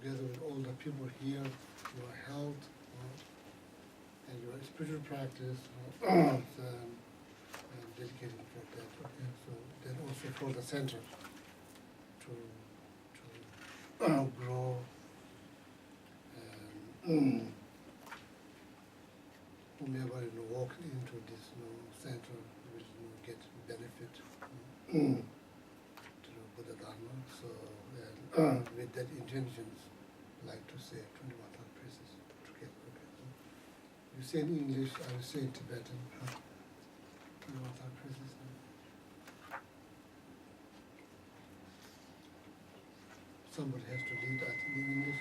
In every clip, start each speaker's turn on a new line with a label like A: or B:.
A: together with all the people here, your health and your spiritual practice, dedicated for that. Okay, so then also for the center to grow and whomever walk into this center will get benefit to Buddha Dharma. So with that intentions, like to say 21,000 praises together. Okay. So you say in English, I will say in Tibetan. 21,000 praises. Somebody has to lead, I think, in English.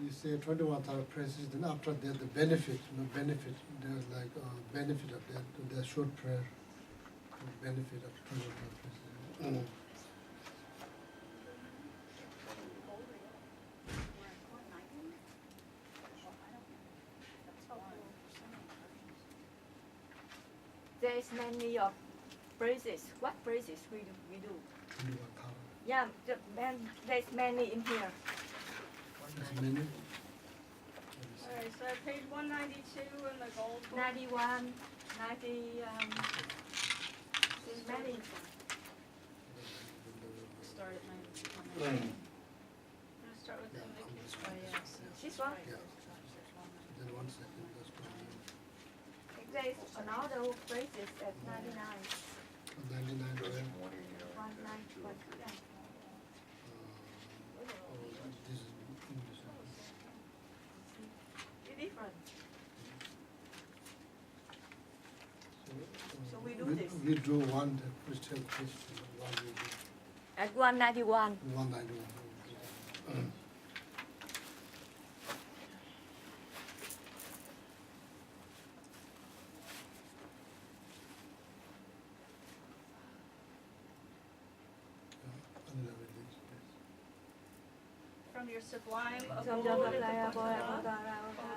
A: You say 21,000 praises, then after that the benefit, there's like benefit of that, the short prayer, benefit of 21,000 praises.
B: There is many of phrases. What phrases we do?
A: 21,000.
B: Yeah, there's many in here.
A: There's many.
C: Alright, so page 192 in the gold book.
B: 91, 90, there's many.
C: Start at 91. I'm going to start with the invocation.
B: Oh, yeah. This one?
A: Yeah. Then 1 second, that's probably
B: There is another phrases at 99.
A: 99 where?
B: 191. Yeah.
A: This is English.
B: It's different. So we do this.
A: We do one, the Christian Christian, one we do.
B: At 191.
A: 191.
C: From your sublime
B: Trong
C: abode
B: trường
C: at
B: hợp
C: the
B: này
C: Bodhisattva,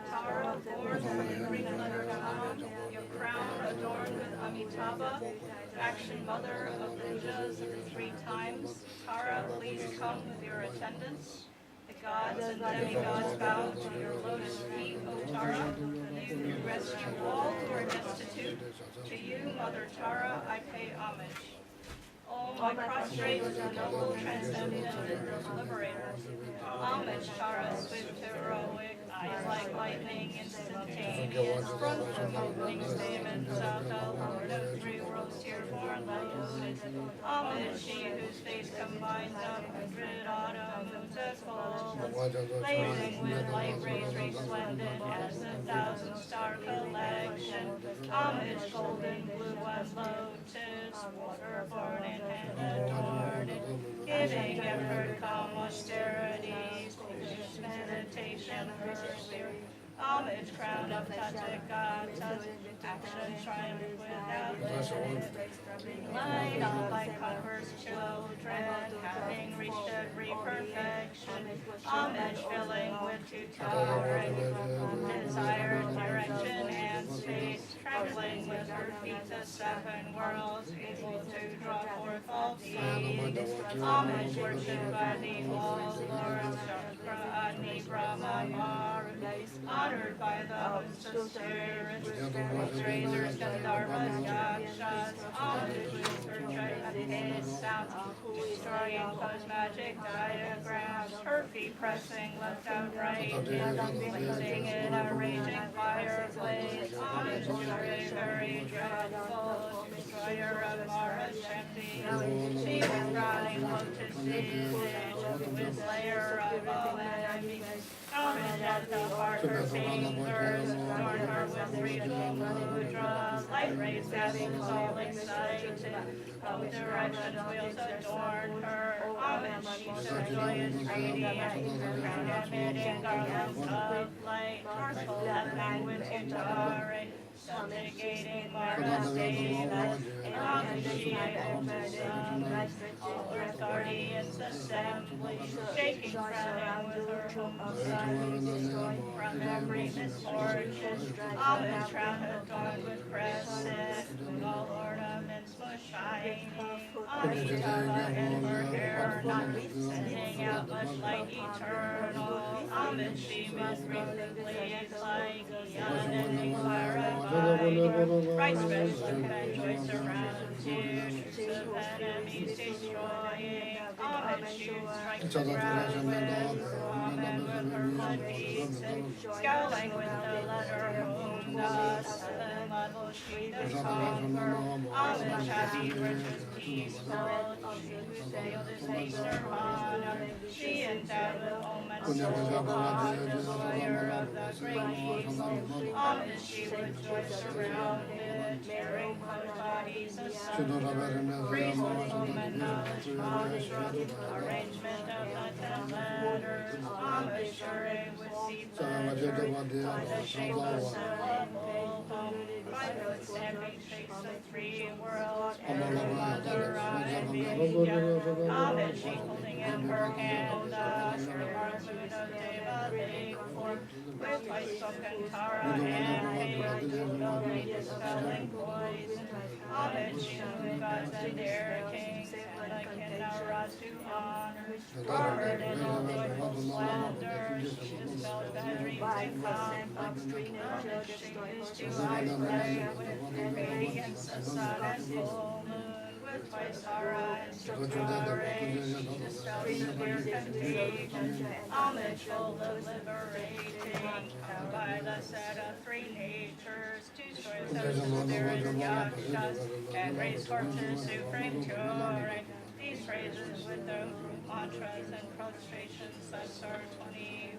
C: Tara, born from the Greek letter Tau, your crown adorned with Amitabha, action mother of Buddhas of the 3 times. Tara, please come with your attendants. The gods and demigods bow to your lotus feet, O Tara. You rescue all who are destitute. To you, Mother Tara, I pay homage. Oh, I prostrate to the noble, transcendent, and liberator. Homage, Tara, swift, heroic, eyes like lightning, instantaneous, front from opening statement, Saka, Lord of 3 worlds, here born light. Homage, she whose face combines 100 autumn moons at full, blazing with light rays resplendent as 1,000-star collection. Homage, golden blue as lotus, water born in hand adorned, giving effort, calm austerities, patience, meditation, her spirit. Homage, crown of Tathagata, action triumph without limit. Light all thy converse children, having reached every perfection. Homage, filling with tutoring, desire, direction, and space. Traveling with her feet the 7 worlds, able to draw forth all deeds. Homage, worshipped by the all lords, Chakra, Agni, Brahma, Mara. Honored by the hosts of spirits, razors, Gandharvas, Yakshas. Homage with her gigantic sound, destroying those magic diagrams. Her feet pressing left outright, blazing in a raging fire blaze. Homage to a very dreadful destroyer of Mara's champion. She was rotting lotus seeds, with slayer of all enemies. Homage at the heart, her fingers adorn her with 3 mudras. Light rays dazzling, all excited. Both directions wheels adorn her. Homage, she's so joyous, radiant, crowned emitting garlands of light. Martial language intolerant, subjugating Mara's Devas. Homage, she opens all earth guardians assembly, shaking frowning with her humble son. From every misfortune, homage crown adorned with crescent, all ornaments was shining. Amitabha and her hair not sending out much light eternal. Amit she was briefly like Yanani Paradise. Bright special and joy surrounds you. Shoots of enemies destroying. Amit shoots strikes the ground with Amit with her blood beats and scowling with the letter Om God. Seven level she does conquer. Amit happy words with peaceful. She sailed his Acer Hana. She endowed with Om and Soha, destroyer of the great evil. Amit she with joy surrounded, tearing her bodies asunder. Praise with Om and knowledge mantra, arrangement of the 10 letters. Amit Shure with seed letters, by the shape of syllable home. 5 foot stamping shapes of 3 worlds, mother and Vidya. Amit she holding in her hand, her Buddha Deva big form, with white silk and Tara and paper to avoid dispelling poison. Amit she who gods and their kings, like Kinnara to honor. Covered in all the splendor, she dispelled bad dreams and conflicts. Amit she is to isolate with radiance of sun and full moon, with white Tara and Sutara rays, she dispelled severe contagion. Amit full of liberating, by the set of 3 natures, 2 stories of spirit yakshas, and race corpses who frame touring. These phrases with the mantras and prostrations, that's our 21.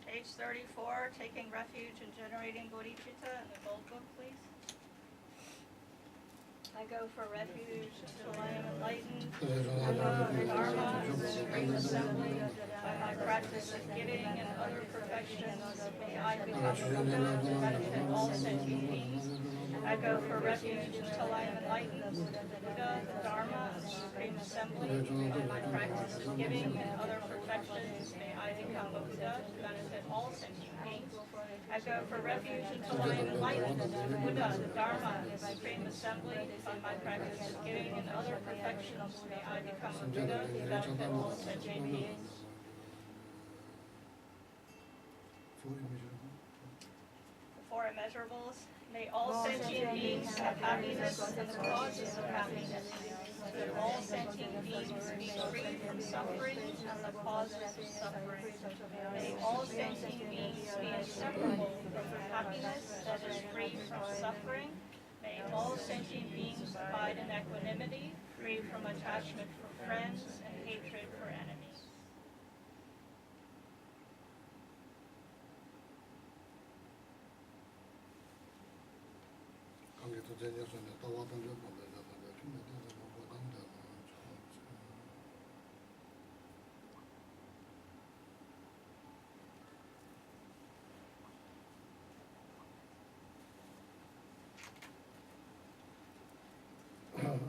C: Page 34, taking refuge and generating bodhicitta in the gold book, please. I go for refuge until I am enlightened. I go for dharma, supreme assembly, by my practice of giving and other perfections, may I become a Buddha to benefit all sentient beings. I go for refuge until I am enlightened. Buddha, the Dharma, and the Supreme Assembly, by my practice of giving and other perfections, may I become a Buddha to benefit all sentient beings. I go for refuge until I am enlightened. Buddha, the Dharma, and the Supreme Assembly, by my practice of giving and other perfections, may I become a Buddha to benefit all sentient beings. The 4 immeasurables. May all sentient beings have happiness and the causes of happiness. May all sentient beings be free from suffering and the causes of suffering. May all sentient beings be inseparable from happiness that is free from suffering. May all sentient beings abide in equanimity, free from attachment for friends and hatred for enemies.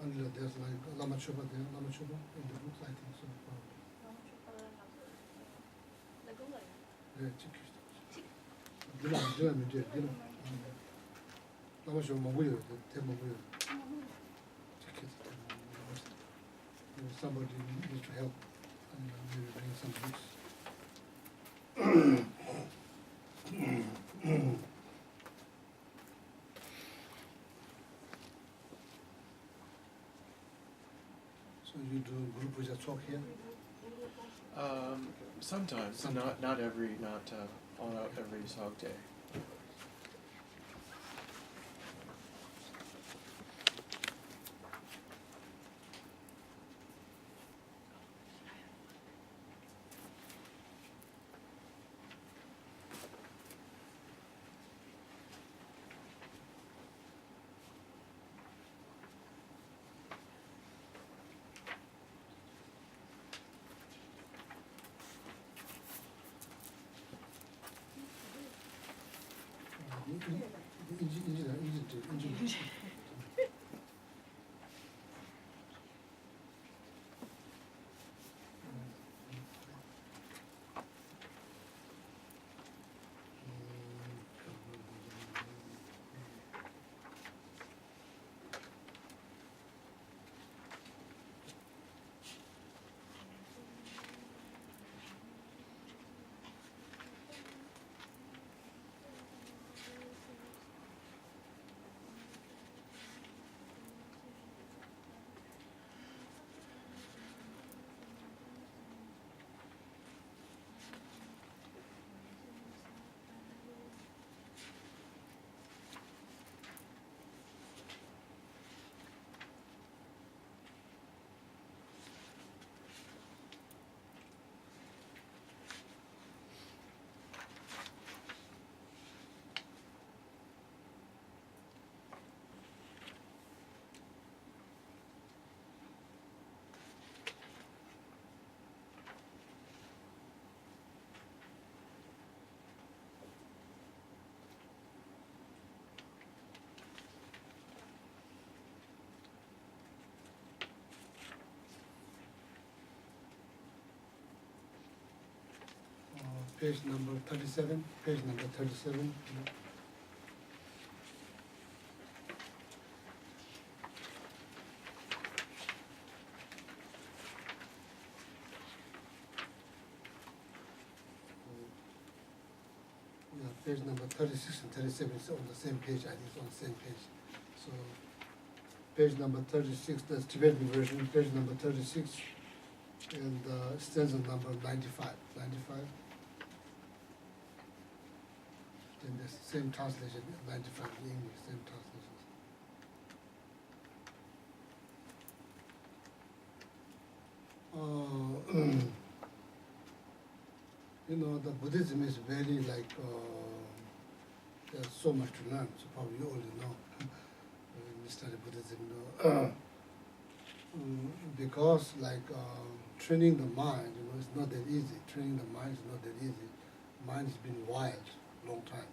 A: until there's like Lama Chopa there, Lama Chopa in the books, I think so. 네, 찍히시죠. 드라마 이제 Lama Chopa 뭐고요? 대목고요. 찍히죠. Somebody needs to help, and maybe bring some books. So you do group puja talk here?
D: Sometimes,
A: Sometimes.
D: not every Sog day.
A: 인지. Page number 37, page number 37. Yeah, page number 36 and 37 is on the same page, I think it's on the same page. So, page number 36, that's Tibetan version, page number 36, and stanza number 95. And the same translation, 95 in English, same translation. You know, the Buddhism is very like, there's so much to learn, so probably you already know, when you study Buddhism, you know. Because like training the mind, you know, it's not that easy. Training the mind is not that easy. Mind has been wild long time.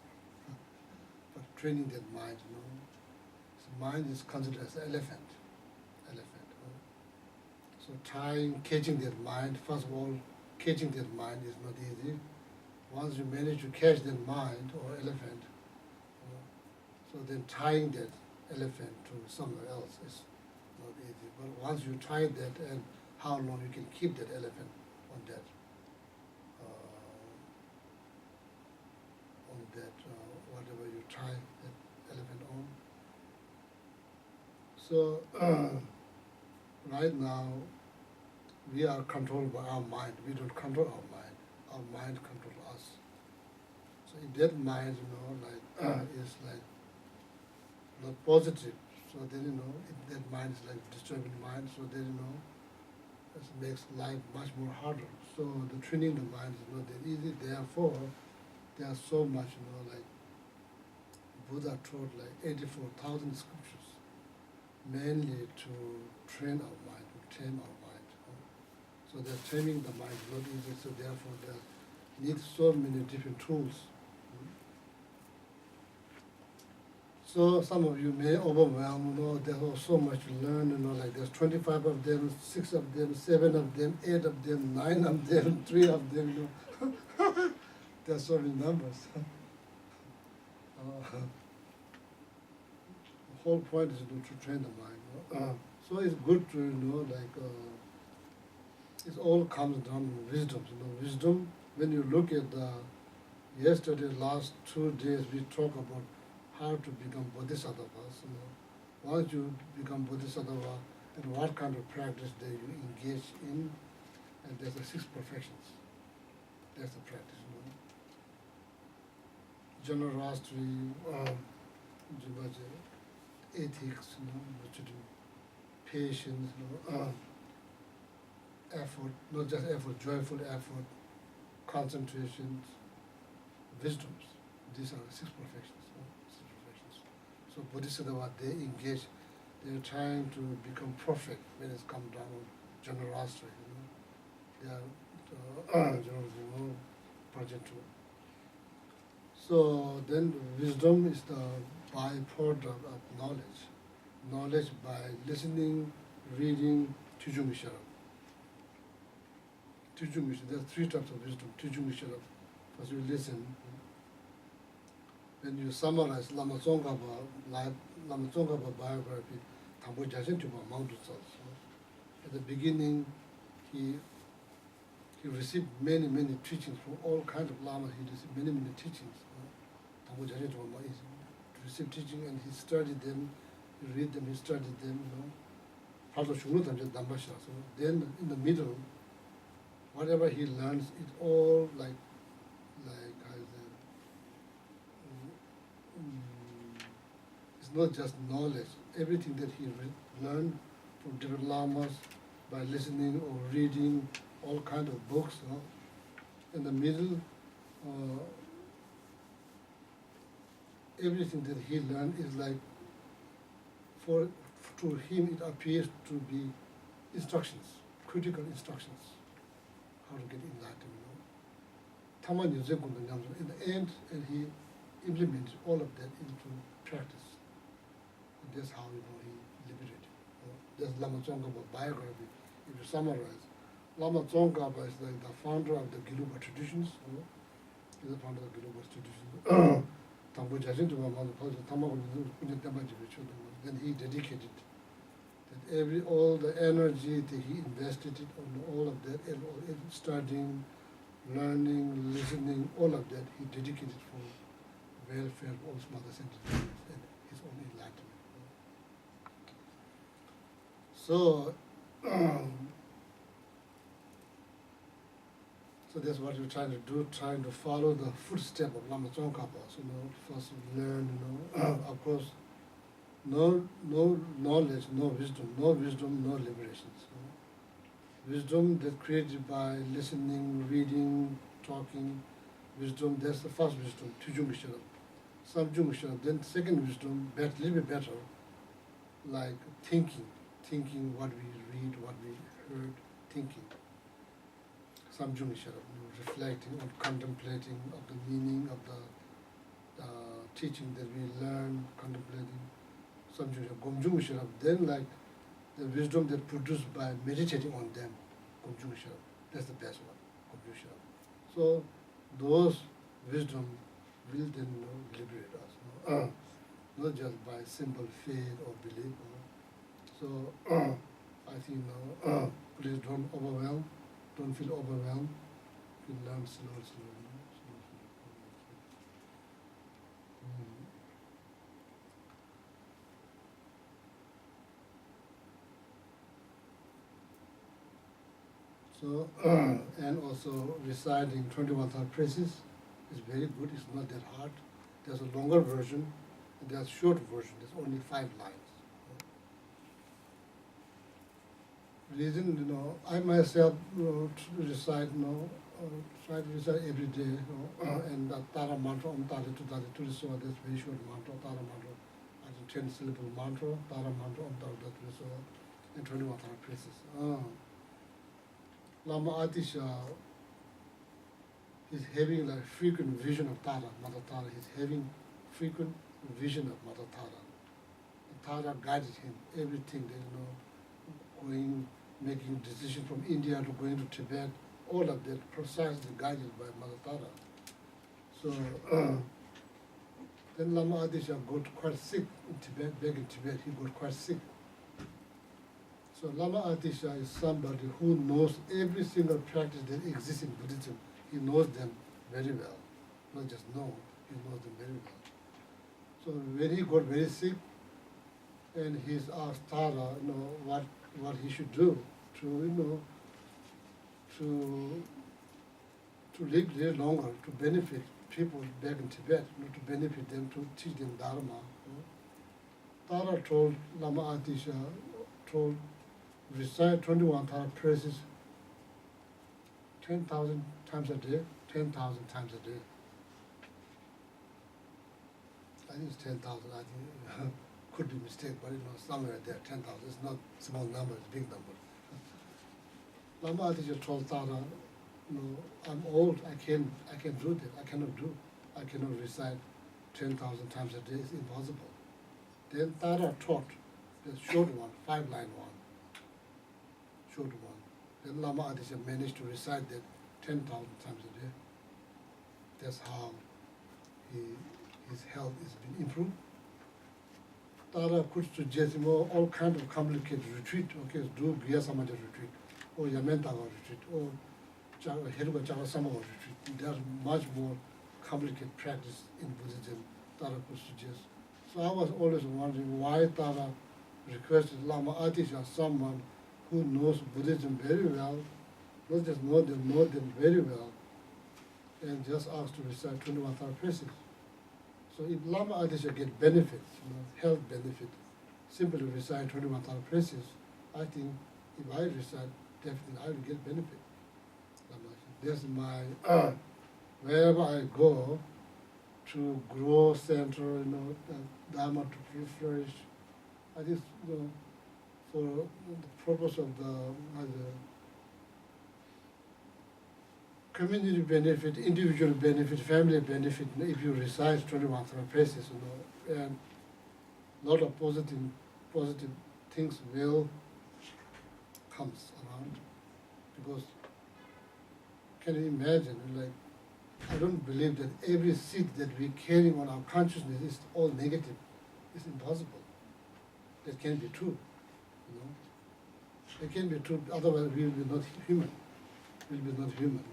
A: But training that mind, you know, so mind is considered as elephant. So catching that mind, first of all, catching that mind is not easy. Once you manage to catch that mind or elephant, so then tying that elephant to somewhere else is not easy. But once you tie that, and how long you can keep that elephant on that, whatever you tie that elephant on. So right now, we are controlled by our mind. We don't control our mind. Our mind controls us. So if that mind, you know, like is like not positive, so then, you know, if that mind is like disturbing mind, so then, you know, it makes life much more harder. So the training the mind is not that easy. Therefore, there's so much, you know, like Buddha taught like 84,000 scriptures, mainly to train our mind, to tame our mind. So that training the mind is not easy. So therefore, there needs so many different tools. So some of you may overwhelm, there's so much to learn, like there's 25 of them, 6 of them, 7 of them, 8 of them, 9 of them, 3 of them, There's so many numbers. The whole point is to train the mind. So it's good to, it all comes down to wisdom. Wisdom, when you look at yesterday, last 2 days, we talk about how to become Bodhisattvas. Once you become Bodhisattva, and what kind of practice that you engage in, and there's the 6 perfections. That's the practice. Generosity, ethics, what to do, patience, effort, not just effort, joyful effort, concentration, wisdoms. These are the 6 perfections. So Bodhisattva, they engage, they're trying to become perfect when it's come down to generosity. They are project to. So then wisdom is the byproduct of knowledge. Knowledge by listening, reading, tujungisharab. Tujungisharab, there are 3 types of wisdom. Tujungisharab, first you listen. When you summarize Lama Tsongkhapa biography, Thampo Jasin Tupa Maudu Tsals. At the beginning, he received many teachings from all kinds of lamas. He received many teachings. Thampo Jasin Tupa Maudu received teaching, and he studied them, he read them, he studied them. So then in the middle, whatever he learns, it's all like it's not just knowledge. Everything that he learned from different lamas by listening or reading all kinds of books. In the middle, everything that he learned is like, to him it appears to be instructions, critical instructions, how to get enlightened. In the end, and he implemented all of that into practice. And that's how he liberated. That's Lama Tsongkhapa biography. If you summarize, Lama Tsongkhapa is like the founder of the Gelek traditions. He's the founder of the Gelek traditions. Then he dedicated that all the energy that he invested it on all of that, studying, learning, listening, all of that, he dedicated for welfare of all small entities and his own enlightenment. So, so that's what we're trying to do, trying to follow the footsteps of Lama Tsongkhapa. So, first learn, of course, no knowledge, no wisdom, no liberations. Wisdom that's created by listening, reading, talking. Wisdom, that's the first wisdom, tujungisharab. Samjungisharab, then second wisdom, a little bit better, like thinking what we read, what we heard, thinking. Samjungisharab, reflecting or contemplating of the meaning of the teaching that we learn, contemplating. Samjungisharab, gomjungisharab, then like the wisdom that produced by meditating on them, gomjungisharab, that's the best one, gomjungisharab. So those wisdom will then liberate us, not just by simple faith or belief. So I think please don't overwhelm, don't feel overwhelmed. You learn slowly. So, and also reciting 21 thought praises is very good. It's not that hard. There's a longer version, and there's a short version. There's only 5 lines. Reason, I myself recite, try to recite every day, and the Tara mantra, Tari to that's very short mantra, Tara mantra, I think 10 syllable mantra, Tara mantra, Tari and 21 thought praises. Lama Atisha is having like frequent vision of Tara, Mother Tara. He's having frequent vision of Mother Tara. Tara guided him, everything, going, making decisions from India to going to Tibet, all of that precisely guided by Mother Tara. So then Lama Adisha got quite sick in Tibet, back in Tibet, he got quite sick. So Lama Adisha is somebody who knows every single practice that exists in Buddhism. He knows them very well. Not just know, he knows them very well. So when he got very sick, and he's asked Tara, what he should do to live there longer, to benefit people back in Tibet, to benefit them, to teach them Dharma. Tara told Lama Adisha, recite 21 Tara praises 10,000 times a day, 10,000 times a day. I think it's 10,000, I think could be mistake, but somewhere there, 10,000. It's not small number, it's big number. Lama Adisha told Tara, I'm old, I can't do that, I cannot recite 10,000 times a day, it's impossible. Then Tara taught the short one, 5-line one, short one. Then Lama Adisha managed to recite that 10,000 times a day. That's how his health has been improved. Tara could suggest all kinds of complicated retreat, okay, do Griya Samadhi retreat, or Yamentaga retreat, or Heruka Chakasamaga retreat. There's much more complicated practice in Buddhism Tara could suggest. So I was always wondering why Tara requested Lama Adisha, someone who knows Buddhism very well, not just know them very well, and just asked to recite 21 Tara praises. So if Lama Adisha get benefits, health benefit, simply recite 21 Tara praises, I think if I recite, definitely I will get benefit. That's my, wherever I go to grow center, Dharma to flourish, I think, for the purpose of the community benefit, individual benefit, family benefit, if you recite 21 Tara praises, and a lot of positive things will comes around. Because can you imagine, I don't believe that every seed that we carry on our consciousness is all negative. It's impossible. That can't be true. It can't be true, otherwise we will be not human. We'll be not human.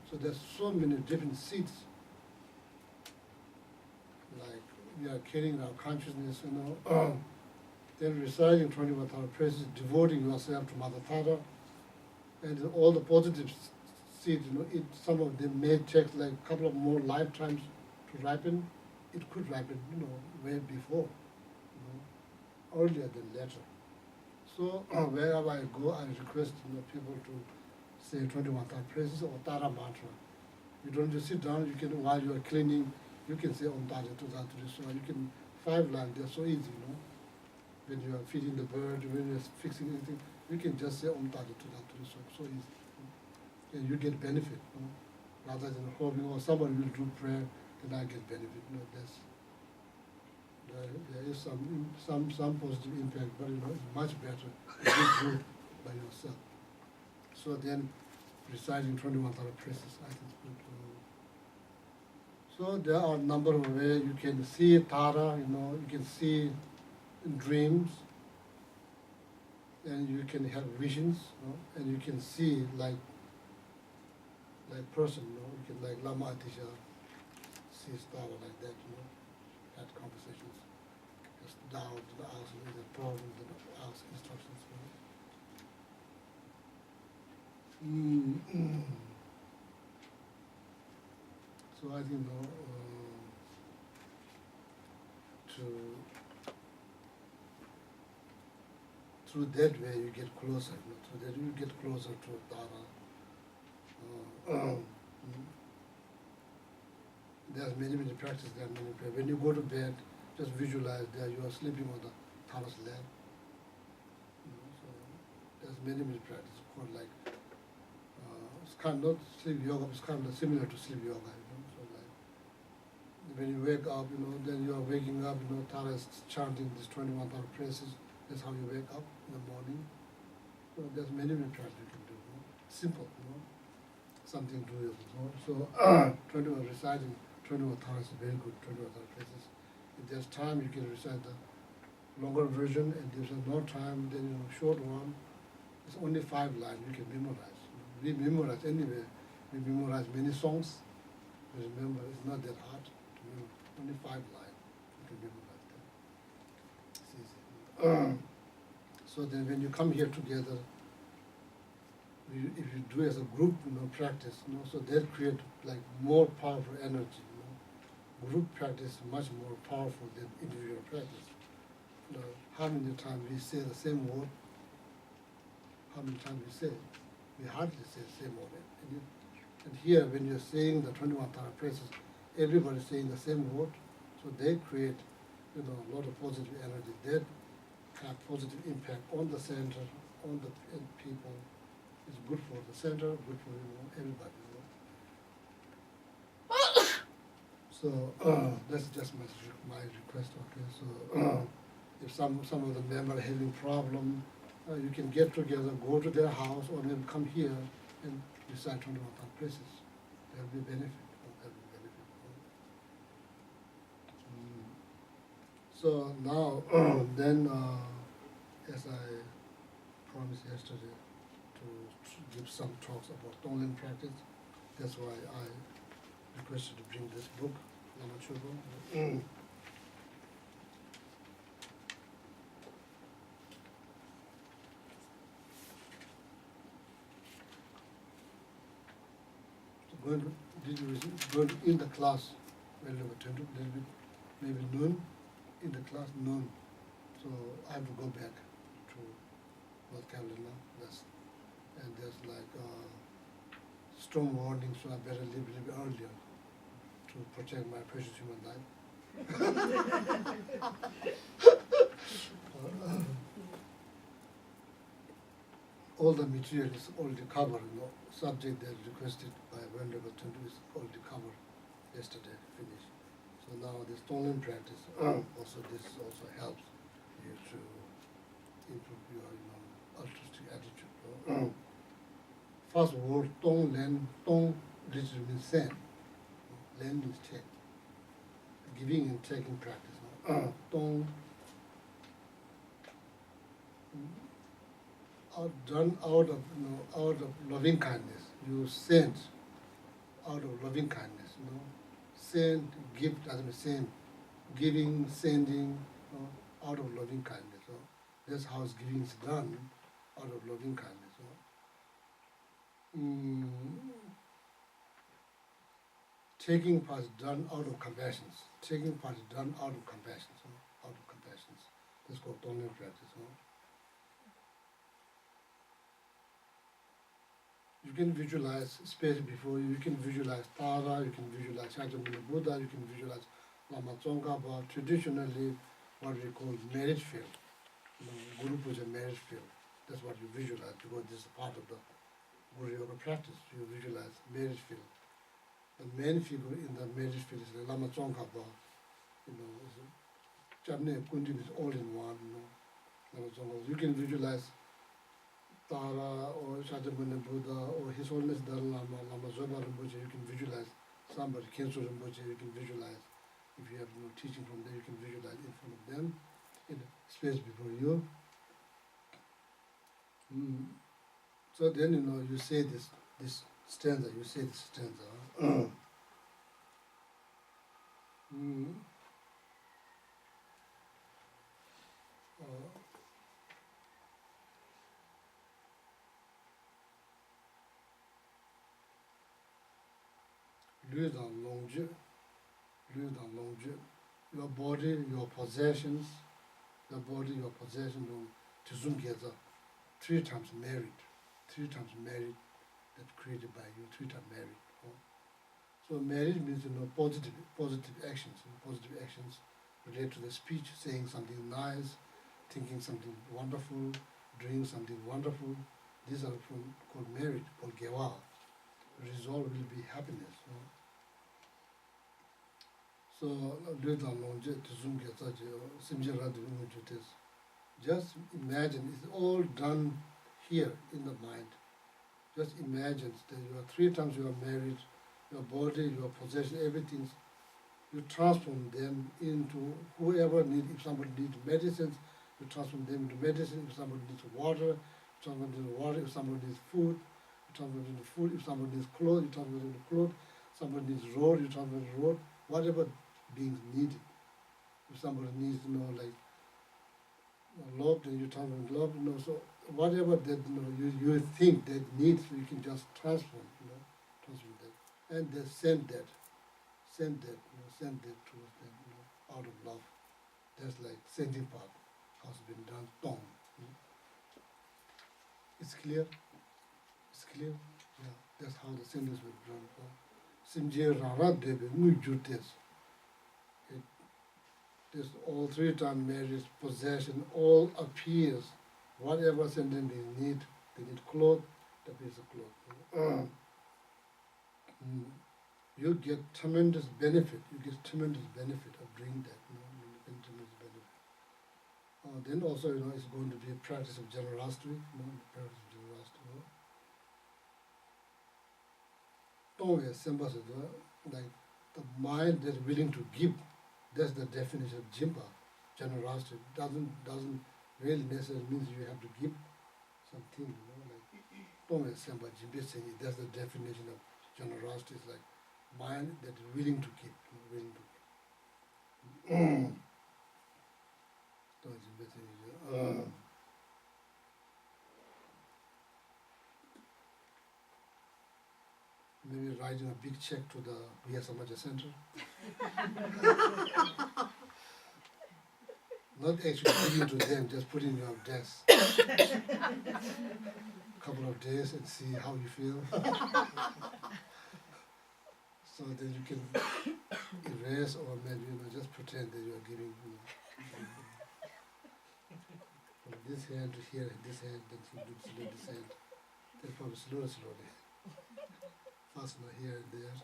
A: So there's so many different seeds. Like we are carrying our consciousness, then reciting 21 Tara praises, devoting yourself to Mother Tara, and all the positive seeds, some of them may take like a couple of more lifetimes to ripen. It could ripen, way before, earlier than later. So wherever I go, I request people to say 21 Tara praises or Tara mantra. You don't just sit down. You can, while you are cleaning, you can say Om Tara Tuta Turiso. You can 5 lines. They're so easy, When you are feeding the bird, when you are fixing anything, you can just say Om Tara Tuta Turiso. So easy. And you get benefit, rather than hoping, somebody will do prayer, then I get benefit. There is some positive impact, but it's much better if you do by yourself. So then, reciting 21 Tara praises, I think it's good. So there are a number of ways you can see Tara. You can see in dreams, and you can have visions, and you can see like person, you can like Lama Adisha sees Tara like that, had conversations. Just doubt, ask the problems, and ask instructions. So I think, through that way you get closer, through that you get closer to Tara. There's many practices, there are many prayers. When you go to bed, just visualize that you are sleeping on the Tara's lap. So there's many practices called like, it's kind of not sleep yoga, it's kind of similar to sleep yoga. So like, when you wake up, then you are waking up, Tara is chanting this 21 Tara praises. That's how you wake up in the morning. So there's many practices you can do. Simple, something doable. So 21 reciting 21 Tara is very good. 21 Tara praises. If there's time, you can recite the longer version, and there's no time, then short one. It's only 5 lines you can memorize. We memorize anyway. We memorize many songs. We remember it's not that hard to memorize. Only 5 lines you can memorize them. It's easy. So then when you come here together, if you do as a group, practice, so that create like more powerful energy. Group practice is much more powerful than individual practice. How many times we say the same word? How many times we say it? We hardly say the same word. And here, when you're saying the 21 Tara praises, everybody's saying the same word, so they create, a lot of positive energy. They have positive impact on the center, on the people. It's good for the center, good for everybody. So that's just my request. Okay, so if some of the members are having problem, you can get together, go to their house, or maybe come here and recite 21 places. There will be benefit. So now, then, as I promised yesterday, to give some talks about Tonglen practice, that's why I requested to bring this book, Lama Chobo. Going in the class when we were 20, maybe noon, in the class noon. So I have to go back to North Carolina. And there's like storm warning, so I better leave a little bit earlier to protect my precious human life. All the material is already covered, subject that requested by Venerable Tundu is already covered yesterday, finished. So now this Tonglen practice, this also helps you to improve your altruistic attitude. First word, Tonglen, Tong literally means send. Len means take. Giving and taking practice. Tong, done out of loving kindness. You send out of loving kindness. Send, give doesn't mean send. Giving, sending, out of loving kindness. That's how giving is done, out of loving kindness. Taking part is done out of compassion. Taking part is done out of compassion. Out of compassion. That's called Tonglen practice. You can visualize space before you. You can visualize Tara. You can visualize Shakyamuni Buddha. You can visualize Lama Tsongkhapa. Traditionally, what we call marriage field. Guru Puja marriage field. That's what you visualize because this is part of the Guru Yoga practice. You visualize marriage field. The main figure in the marriage field is Lama Tsongkhapa. Jamne Kundi is all in one. Lama Tsongkhapa. You can visualize Tara or Shakyamuni Buddha or His Holiness Dalai Lama, Lama Zopa Rinpoche. You can visualize somebody, Khenso Rinpoche. You can visualize. If you have teaching from there, you can visualize in front of them, in the space before you. So then you say this stanza. You say this stanza. Your body, your possessions, together, 3 times married, that created by you, 3 times married. So marriage means positive actions. Positive actions relate to the speech, saying something nice, thinking something wonderful, doing something wonderful. These are called married, called gewa. The result will be happiness. So, just imagine, it's all done here in the mind. Just imagine that you are 3 times you are married, your body, your possession, everything, you transform them into whoever needs. If somebody needs medicines, you transform them into medicine. If somebody needs water, you transform them into water. If somebody needs food, you transform them into food. If somebody needs clothes, you transform them into clothes. Somebody needs road, you transform them into road. Whatever beings need. If somebody needs, like love, then you transform into love. So whatever that you think that needs, you can just transform. Transform that, and they send that towards them, out of love. That's like sending part has been done. Tong. It's clear. It's clear. Yeah, that's how the sentence was done. Simje rara debe mujutes. This all 3 times marriage, possession, all appears. Whatever sentence they need clothes, that is a cloth. You get tremendous benefit. You get tremendous benefit of doing that. Tremendous benefit. Then also, it's going to be a practice of generosity. Practice of generosity. Like the mind that's willing to give. That's the definition of jimpa. Generosity doesn't really necessarily means you have to give something. That's the definition of generosity. It's like mind that is willing to give, willing to give. Maybe writing a big check to the Via Samaja Center. Not actually giving to them, just putting your desk. Couple of days and see how you feel. So then you can erase or maybe just pretend that you are giving. From this hand to here, this hand, then you do this hand. Then probably slowly. First here and there.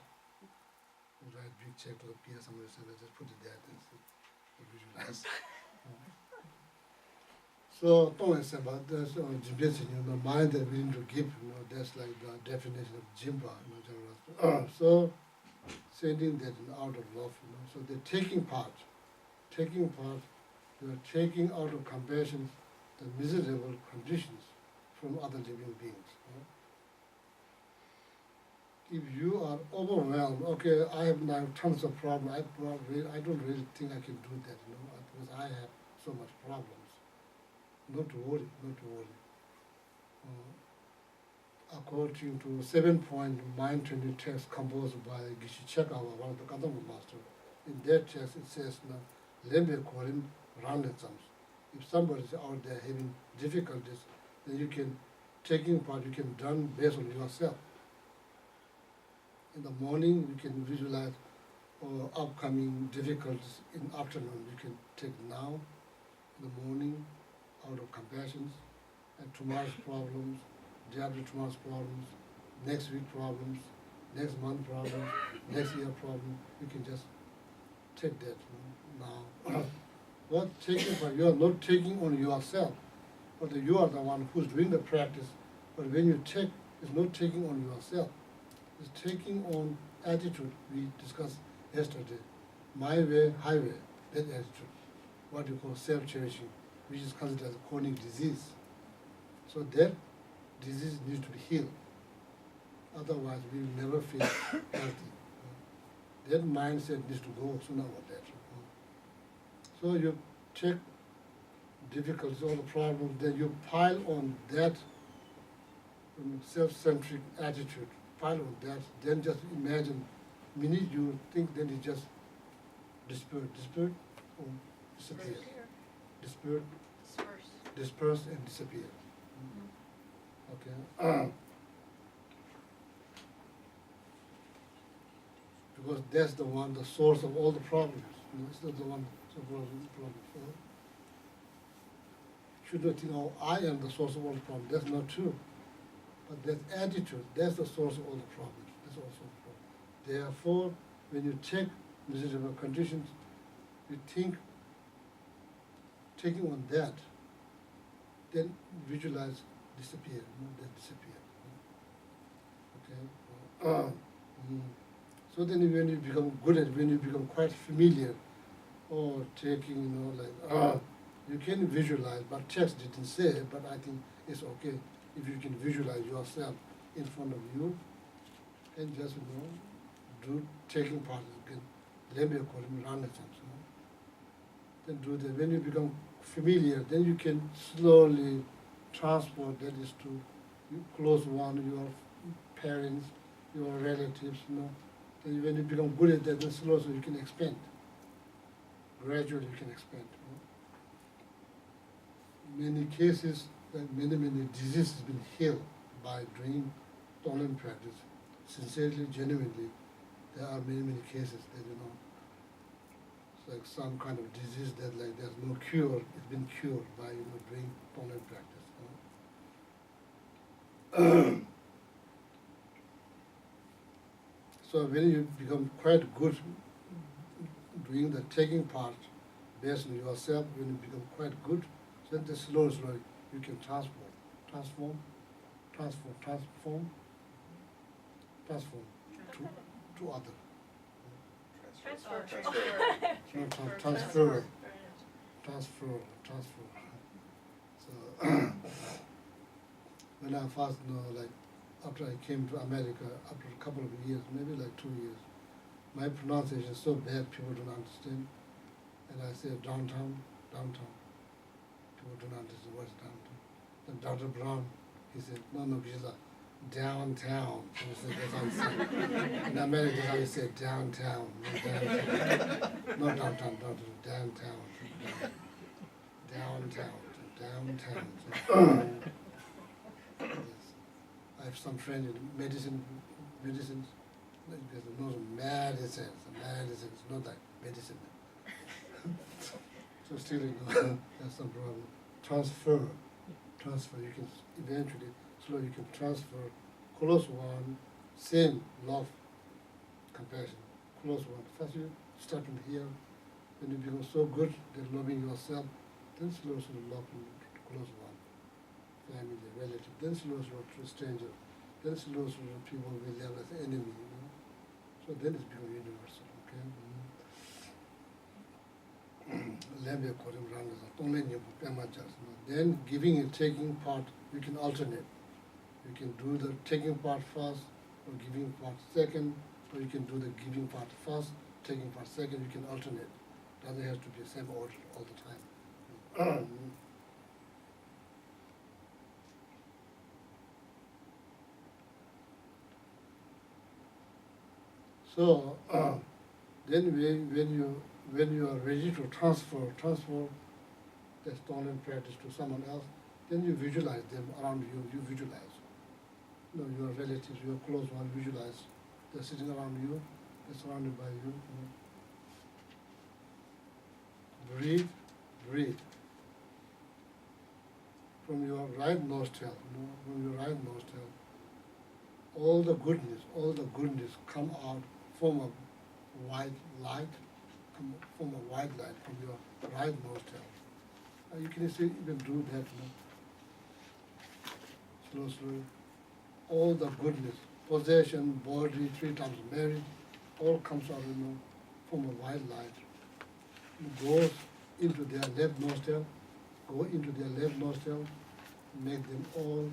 A: Write big check to the PS somewhere, so just put it there and see. Visualize. So, there's the mind that willing to give, that's like the definition of jimpa, generosity. So, sending that out of love, so they're taking part, you are taking out of compassion the miserable conditions from other living beings. If you are overwhelmed, okay, I have now tons of problems, I don't really think I can do that, because I have so much problems. Not to worry. According to 7-point mind training text composed by Geshe, one of the Kadamba master, in that text it says, Lembe Korim Ranetsams. If somebody is out there having difficulties, then you can, taking part, you can done based on yourself. In the morning, you can visualize upcoming difficulties in the afternoon. You can take now, in the morning, out of compassion, and tomorrow's problems, day after tomorrow's problems, next week problems, next month problems, next year problem. You can just take that now. What taking for you are not taking on yourself, but you are the one who's doing the practice. But when you take, it's not taking on yourself. It's taking on attitude we discussed yesterday. My way, highway, that attitude. What you call self-cherishing, which is considered as a chronic disease. So that disease needs to be healed. Otherwise, we will never feel healthy. That mindset needs to go sooner or later. So you check difficulties, all the problems, then you pile on that self-centric attitude. Pile on that, then just imagine, minute you think, then it just disperse or disappear. Disperse and disappear. Okay. Because that's the one, the source of all the problems. It's not the one the problem. Should not think, oh, I am the source of all the problems. That's not true. But that attitude, that's the source of all the problems. That's also the problem. Therefore, when you take miserable conditions, you think, taking on that, then visualize disappear, they disappear. Okay? So then when you become good at, when you become quite familiar, or taking, you can visualize, but text didn't say, but I think it's okay if you can visualize yourself in front of you, and just, do taking part, you can run at times, then do that. When you become familiar, then you can slowly transport, that is to close one, your parents, your relatives, Then when you become good at that, then slowly you can expand. Gradually you can expand. Many cases, like many diseases have been healed by doing tolerant practice. Sincerely, genuinely, there are many cases that, it's like some kind of disease that like there's no cure, it's been cured by, doing tolerant practice. So when you become quite good doing the taking part based on yourself, when you become quite good, then the slowly you can transform to other. Transfer. So when I first after I came to America, after a couple of years, maybe like 2 years, my pronunciation is so bad people don't understand. And I said downtown. People don't understand what's downtown. Then Dr. Brown, he said, no, Geshe, downtown. And I said, that's how he said. In America, that's how he said downtown. Not downtown, downtown. Downtown. So, yes. I have some friends in medicines, there's no medicine, it's not like medicine. So still, there's some problem. Transfer, you can eventually, slowly you can transfer, close one, same love, compassion, close one. First you start from here, when you become so good at loving yourself, then slowly love close one, family, relative, then slowly to stranger, then slowly people will live as enemy, So then it's become universal, okay? Then giving and taking part, you can alternate. You can do the taking part first, or giving part second, or you can do the giving part first, taking part second, you can alternate. Doesn't have to be the same order all the time. So then when you are ready to transfer the stolen practice to someone else, then you visualize them around you. You visualize, your relatives, your close ones. Visualize they're sitting around you, they're surrounded by you. Breathe from your right nostril. All the goodness come out from a white light, from your right nostril. You can even do that, slowly. All the goodness, possession, body, 3 times married, all comes out, from a white light. It goes into their left nostril, make them all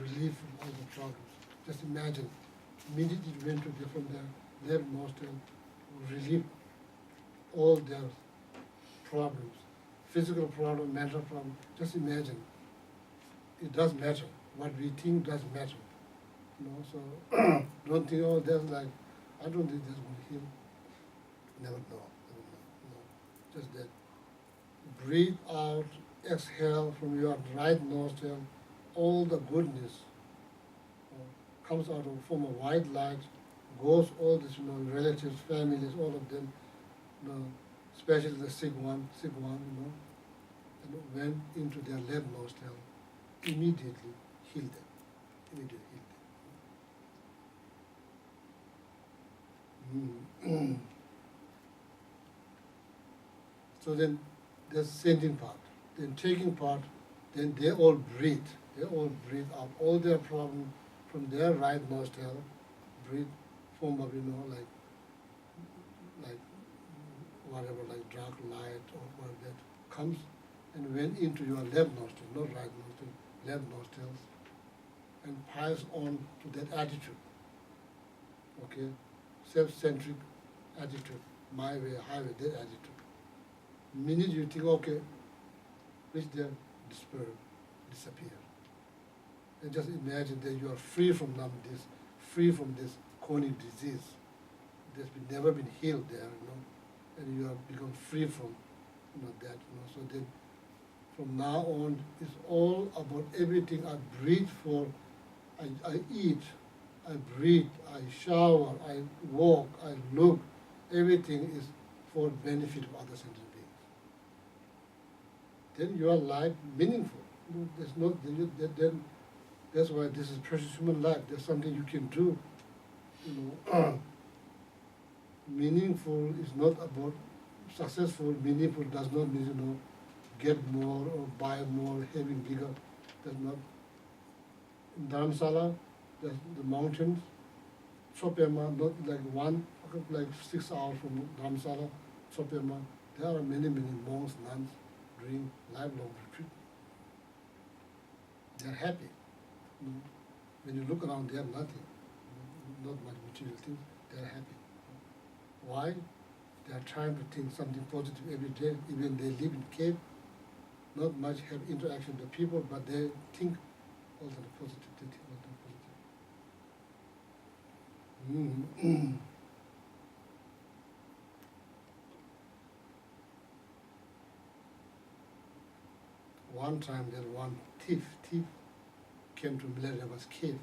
A: relief from all the problems. Just imagine, immediately it went from their left nostril, relieve all their problems, physical problem, mental problem. Just imagine, it does matter. What we think does matter. So don't think, that's like, I don't think that's going to heal. Never know. Just that. Breathe out, exhale from your right nostril, all the goodness comes out from a white light, goes all this, relatives, families, all of them, especially the sick one, and went into their left nostril, immediately heal them. So then there's sending part. Then taking part, then they all breathe. They all breathe out all their problems from their right nostril, breathe, form of, like whatever, like dark light or whatever that comes and went into your left nostril, not right nostril, left nostrils, and piles on to that attitude. Okay? Self-centric attitude, my way, highway, that attitude. Minute you think, okay, reach there, disappear. And just imagine that you are free from numbness, free from this chronic disease that's never been healed there, and you have become free from that, So then, from now on, it's all about everything I breathe for. I eat, I breathe, I shower, I walk, I look. Everything is for benefit of other sentient beings. Then your life meaningful. There's no, then that's why this is precious human life. There's something you can do. Meaningful is not about successful. Meaningful does not mean get more or buy more, having bigger. That's not. In Dharamsala, there's the mountains. Chopema, not like 6 hours from Dharamsala, Chopema. There are many monks, nuns doing lifelong retreat. They're happy. When you look around, they have nothing, not much material things. They're happy. Why? They are trying to think something positive every day. Even they live in cave, not much have interaction with people, but they think all the positive. They think all the positive. One time there was one thief came to Milareva's cave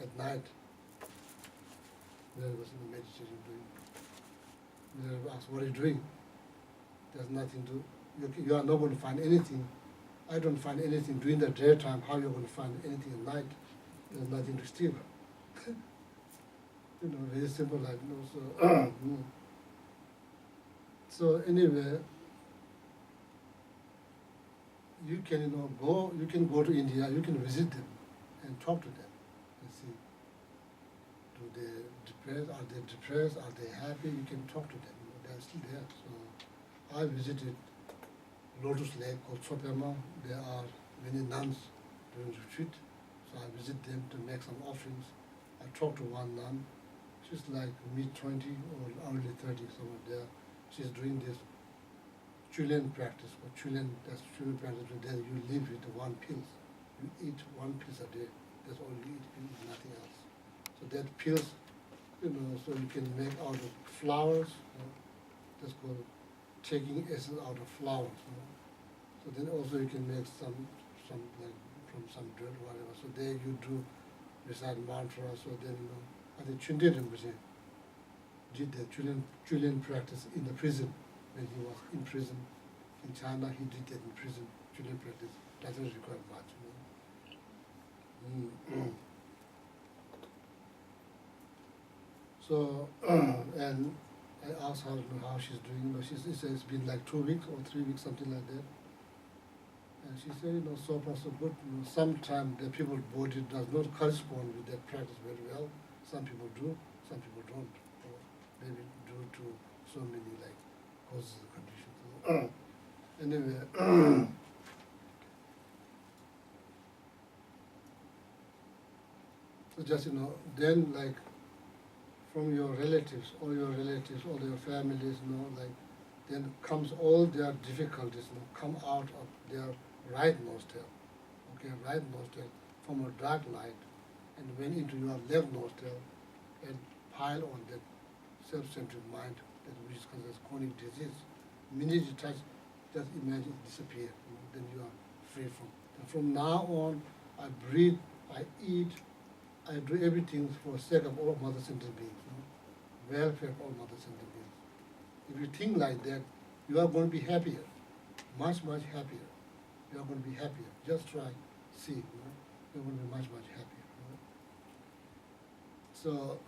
A: at night. Milare was in the meditation doing. Milare asked, "What are you doing?" "There's nothing to. You are not going to find anything. I don't find anything during the daytime. How are you going to find anything at night? There's nothing to steal." Very simple life. So anyway, you can go. You can go to India. You can visit them and talk to them and see. Do they depressed? Are they depressed? Are they happy? You can talk to them. They are still there. So I visited Lotus Lake called Chopema. There are many nuns doing retreat. So I visit them to make some offerings. I talked to one nun. She's like mid-20 or early 30, somewhere there. She's doing this Chilean practice. That's Chilean practice. There you live with one pill. You eat one pill a day. That's all you eat. You eat nothing else. So that pills, so you can make out of flowers. That's called taking essence out of flowers. So then also you can make some like from some dirt, whatever. So there you do recite mantra. So then I think Chunde Rinpoche did the Chilean practice in the prison when he was in prison in China. He did that in prison. Chilean practice doesn't require much. So and I asked her how she's doing. She said it's been like 2 weeks or 3 weeks, something like that. And she said, so far so good. Sometimes the people's body does not correspond with that practice very well. Some people do, some people don't. Or maybe due to so many causes and conditions. Anyway, so just then from your relatives, all your families, then comes all their difficulties, come out of their right nostril. Okay, right nostril from a dark light and went into your left nostril and pile on that self-centered mind which is considered chronic disease. The minute you touch, just imagine it disappear. Then you are free from. And from now on, I breathe, I eat, I do everything for the sake of all mother sentient beings. Welfare of all mother sentient beings. If you think like that, you are going to be happier, much happier. You are going to be happier. Just try, see. You're going to be much happier. So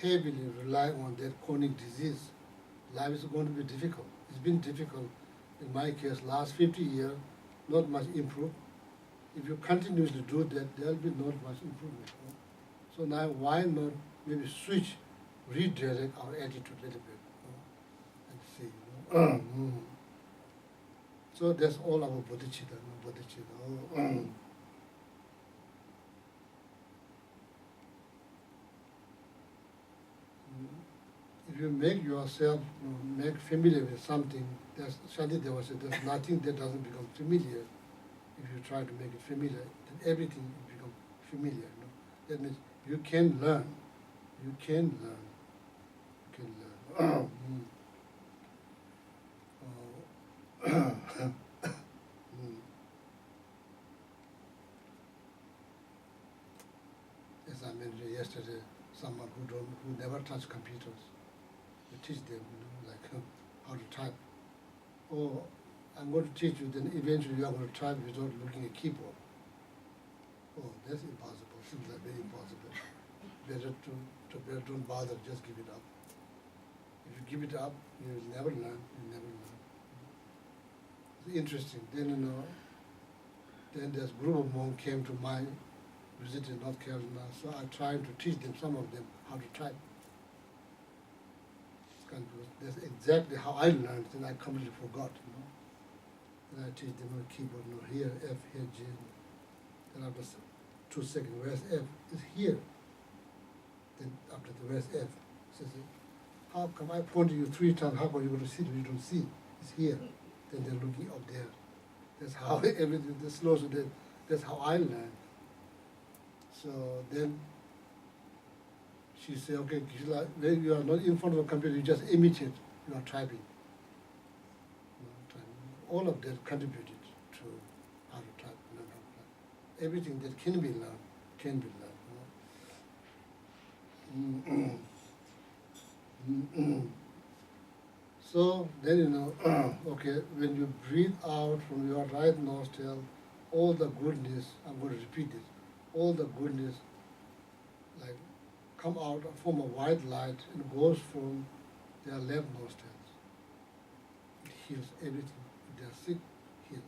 A: heavily rely on that chronic disease, life is going to be difficult. It's been difficult. In my case, last 50 years, not much improved. If you continuously do that, there'll be not much improvement. So now, why not maybe switch, redirect our attitude a little bit, and see. So that's all about bodhicitta. Bodhicitta. If you make yourself make familiar with something, Shantideva said there's nothing that doesn't become familiar. If you try to make it familiar, then everything will become familiar. That means you can learn. You can learn. You can learn. As I mentioned yesterday, someone who never touched computers, you teach them, like how to type. Or I'm going to teach you, then eventually you are going to type without looking at keyboard. Oh, that's impossible. Seems like very impossible. Better don't bother, just give it up. If you give it up, you will never learn. You never learn. It's interesting. Then then this group of monks came to my visit in North Carolina, so I tried to teach them, some of them, how to type. That's exactly how I learned, and I completely forgot. And I teach them on the keyboard, here F, here G. Then after 2 seconds, where's F? It's here. Then after the where's F? Says, how come I pointed you 3 times? How come you going to see it? You don't see. It's here. Then they're looking up there. That's how everything. That's slow. So that's how I learned. So then she said, okay, Gisela, when you are not in front of a computer, you just imitate. You are typing. All of that contributed to how to type, learn how to type. Everything that can be learned can be learned. So then okay, when you breathe out from your right nostril, all the goodness, I'm going to repeat this, all the goodness like come out from a white light and goes from their left nostrils. It heals everything. If they are sick, heal.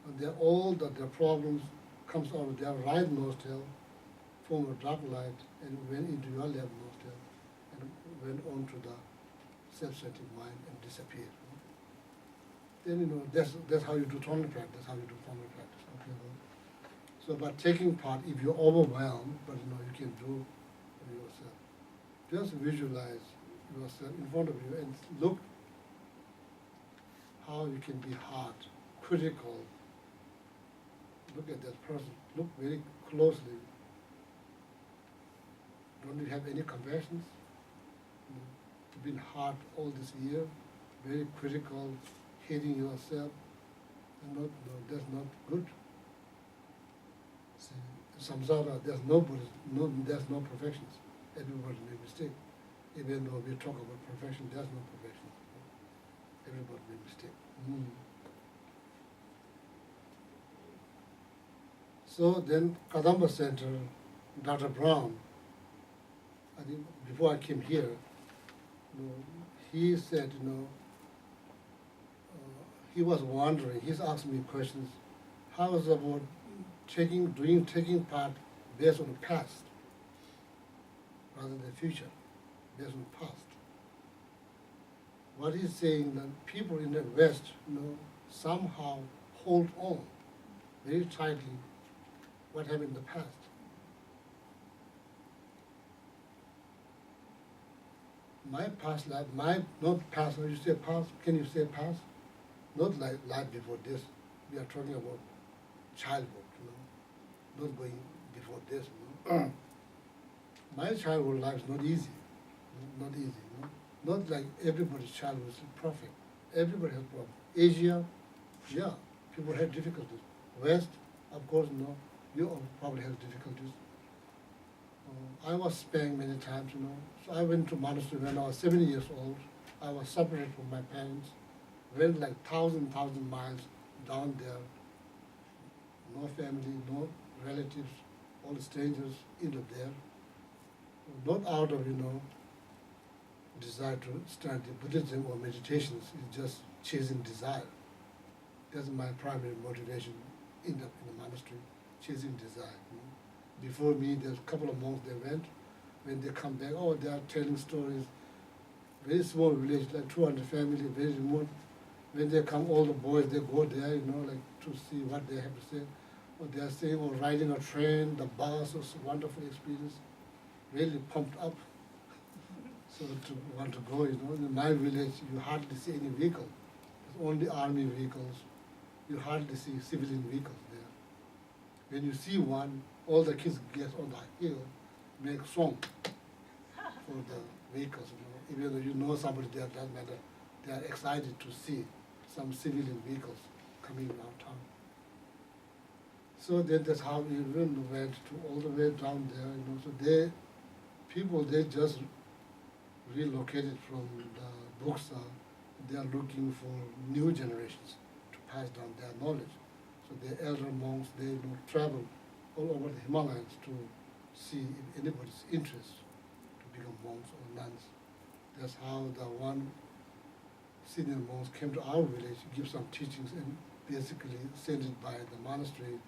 A: And all their problems comes out of their right nostril, from a dark light, and went into your left nostril, and went on to the self-centered mind and disappeared. Then that's how you do tonal practice. How you do tonal practice. Okay. So by taking part, if you're overwhelmed, but you can do yourself. Just visualize yourself in front of you and look how you can be hard, critical. Look at that person. Look very closely. Don't you have any compassion? You've been hard all this year, very critical, hating yourself. That's not good. See, samsara, there's no perfections. Everybody makes mistake. Even though we talk about perfection, there's no perfection. Everybody makes mistake. So then Kadamba Center, Dr. Brown, I think before I came here, he said, he was wondering, he's asked me questions, how is about taking part based on the past rather than the future, based on the past. What he's saying that people in the West, somehow hold on very tightly what happened in the past. My past life, not past, when you say past, can you say past? Not like life before this. We are talking about childhood, not going before this. My childhood life is not easy, not easy. Not like everybody's childhood is perfect. Everybody has problems. Asia, yeah, people have difficulties. West, of course, you probably have difficulties. I was spanked many times, So I went to monastery when I was 7 years old. I was separated from my parents. Went like 1,000 miles down there. No family, no relatives, all strangers in there. Not out of, desire to study Buddhism or meditations, it's just chasing desire. That's my primary motivation in the monastery, chasing desire. Before me, there's a couple of monks they went. When they come back, they are telling stories. Very small village, like 200 family, very remote. When they come, all the boys, they go there, like to see what they have to say. Or they are saying, riding a train, the bus was a wonderful experience. Really pumped up. So to want to go, in my village, you hardly see any vehicle. There's only army vehicles. You hardly see civilian vehicles there. When you see one, all the kids get on the hill, make song for the vehicles. Even though you know somebody there, doesn't matter. They are excited to see some civilian vehicles coming around town. So then that's how we even went to all the way down there. So people just relocated from the books. They are looking for new generations to pass down their knowledge. So the elder monks, they travel all over the Himalayas to see if anybody's interest to become monks or nuns. That's how the one senior monks came to our village to give some teachings and basically sent it by the monastery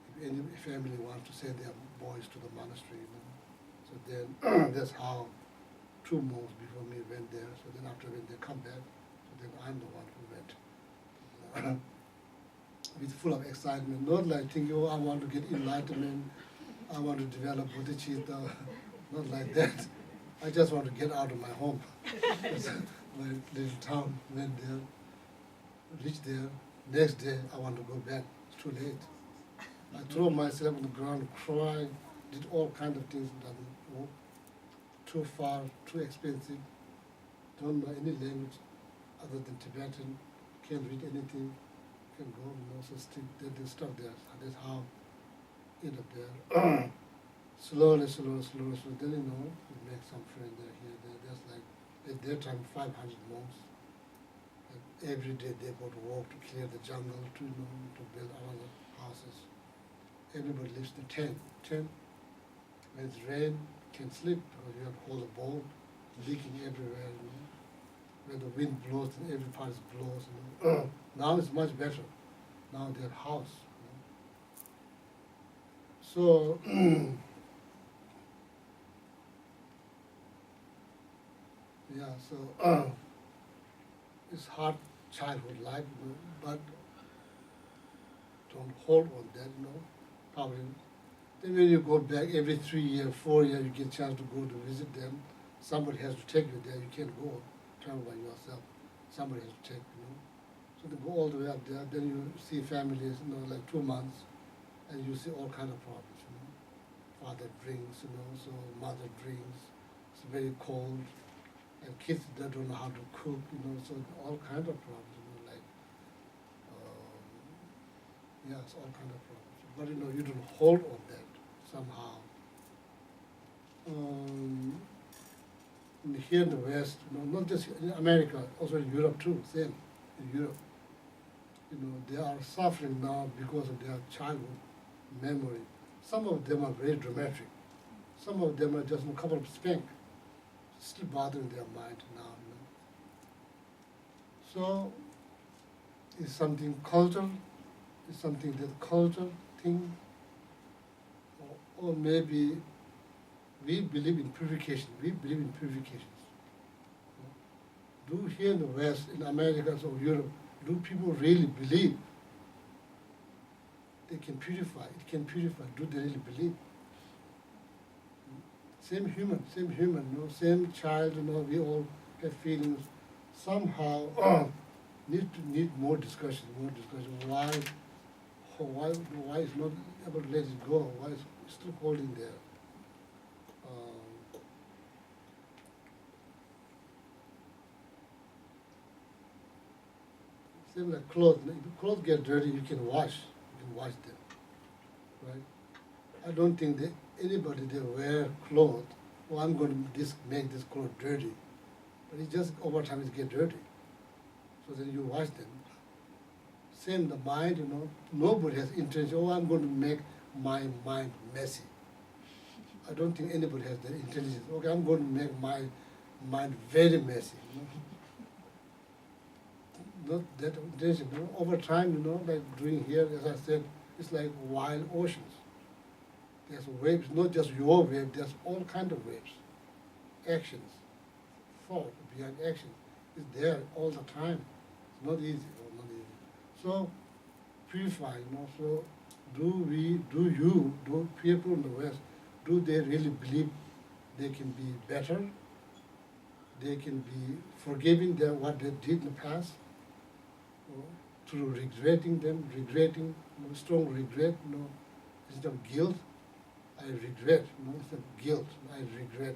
A: if any family wants to send their boys to the monastery. So then that's how 2 months before me went there. So then after when they come back, so then I'm the one who went. With full of excitement, not like thinking, I want to get enlightenment, I want to develop bodhicitta, not like that. I just want to get out of my home. My little town, went there, reached there. Next day, I want to go back. It's too late. I threw myself on the ground, cried, did all kinds of things, doesn't work. Too far, too expensive, don't know any language other than Tibetan, can't read anything, can go, so they stuck there. That's how I ended up there. Slowly, then we make some friends there, here, there. There's like, at that time, 500 monks. And every day they go to walk to clear the jungle, to build other houses. Everybody lives in tent. When it's rain, can sleep because you have to hold a bowl, leaking everywhere. When the wind blows, and every part blows. Now it's much better. Now they have house. So it's hard childhood life, but don't hold on that, Probably. Then when you go back every 3 years, 4 years, you get a chance to go to visit them. Somebody has to take you there. You can't go travel by yourself. Somebody has to take you. So they go all the way up there. Then you see families, like 2 months, and you see all kind of problems. Father drinks, so mother drinks. It's very cold, and kids they don't know how to cook, So all kind of problems, it's all kind of problems. But you don't hold on that somehow. Here in the West, not just in America, also in Europe too, same in Europe. They are suffering now because of their childhood memory. Some of them are very dramatic. Some of them are just a couple of spank, still bothering their mind now. So it's something cultural, it's something that culture thing, or maybe we believe in purification. We believe in purifications. Do here in the West, in America or Europe, do people really believe they can purify? It can purify. Do they really believe? Same human, same child. We all have feelings. Somehow need more discussion. Why is not able to let it go? Why is still holding there? Same like clothes. If clothes get dirty, you can wash them, right? I don't think that anybody they wear clothes. I'm going to make this clothes dirty, but it just over time it get dirty. So then you wash them. Same the mind, nobody has intention. I'm going to make my mind messy. I don't think anybody has that intelligence. Okay, I'm going to make my mind very messy. Not that intention. Over time, like doing here, as I said, it's like wild oceans. There's waves, not just your wave, there's all kind of waves. Actions, thought behind action is there all the time. It's not easy, not easy. So purify, so do people in the West, do they really believe they can be better? They can be forgiving them what they did in the past? Through regretting, strong regret, instead of guilt, I regret, instead of guilt, I regret,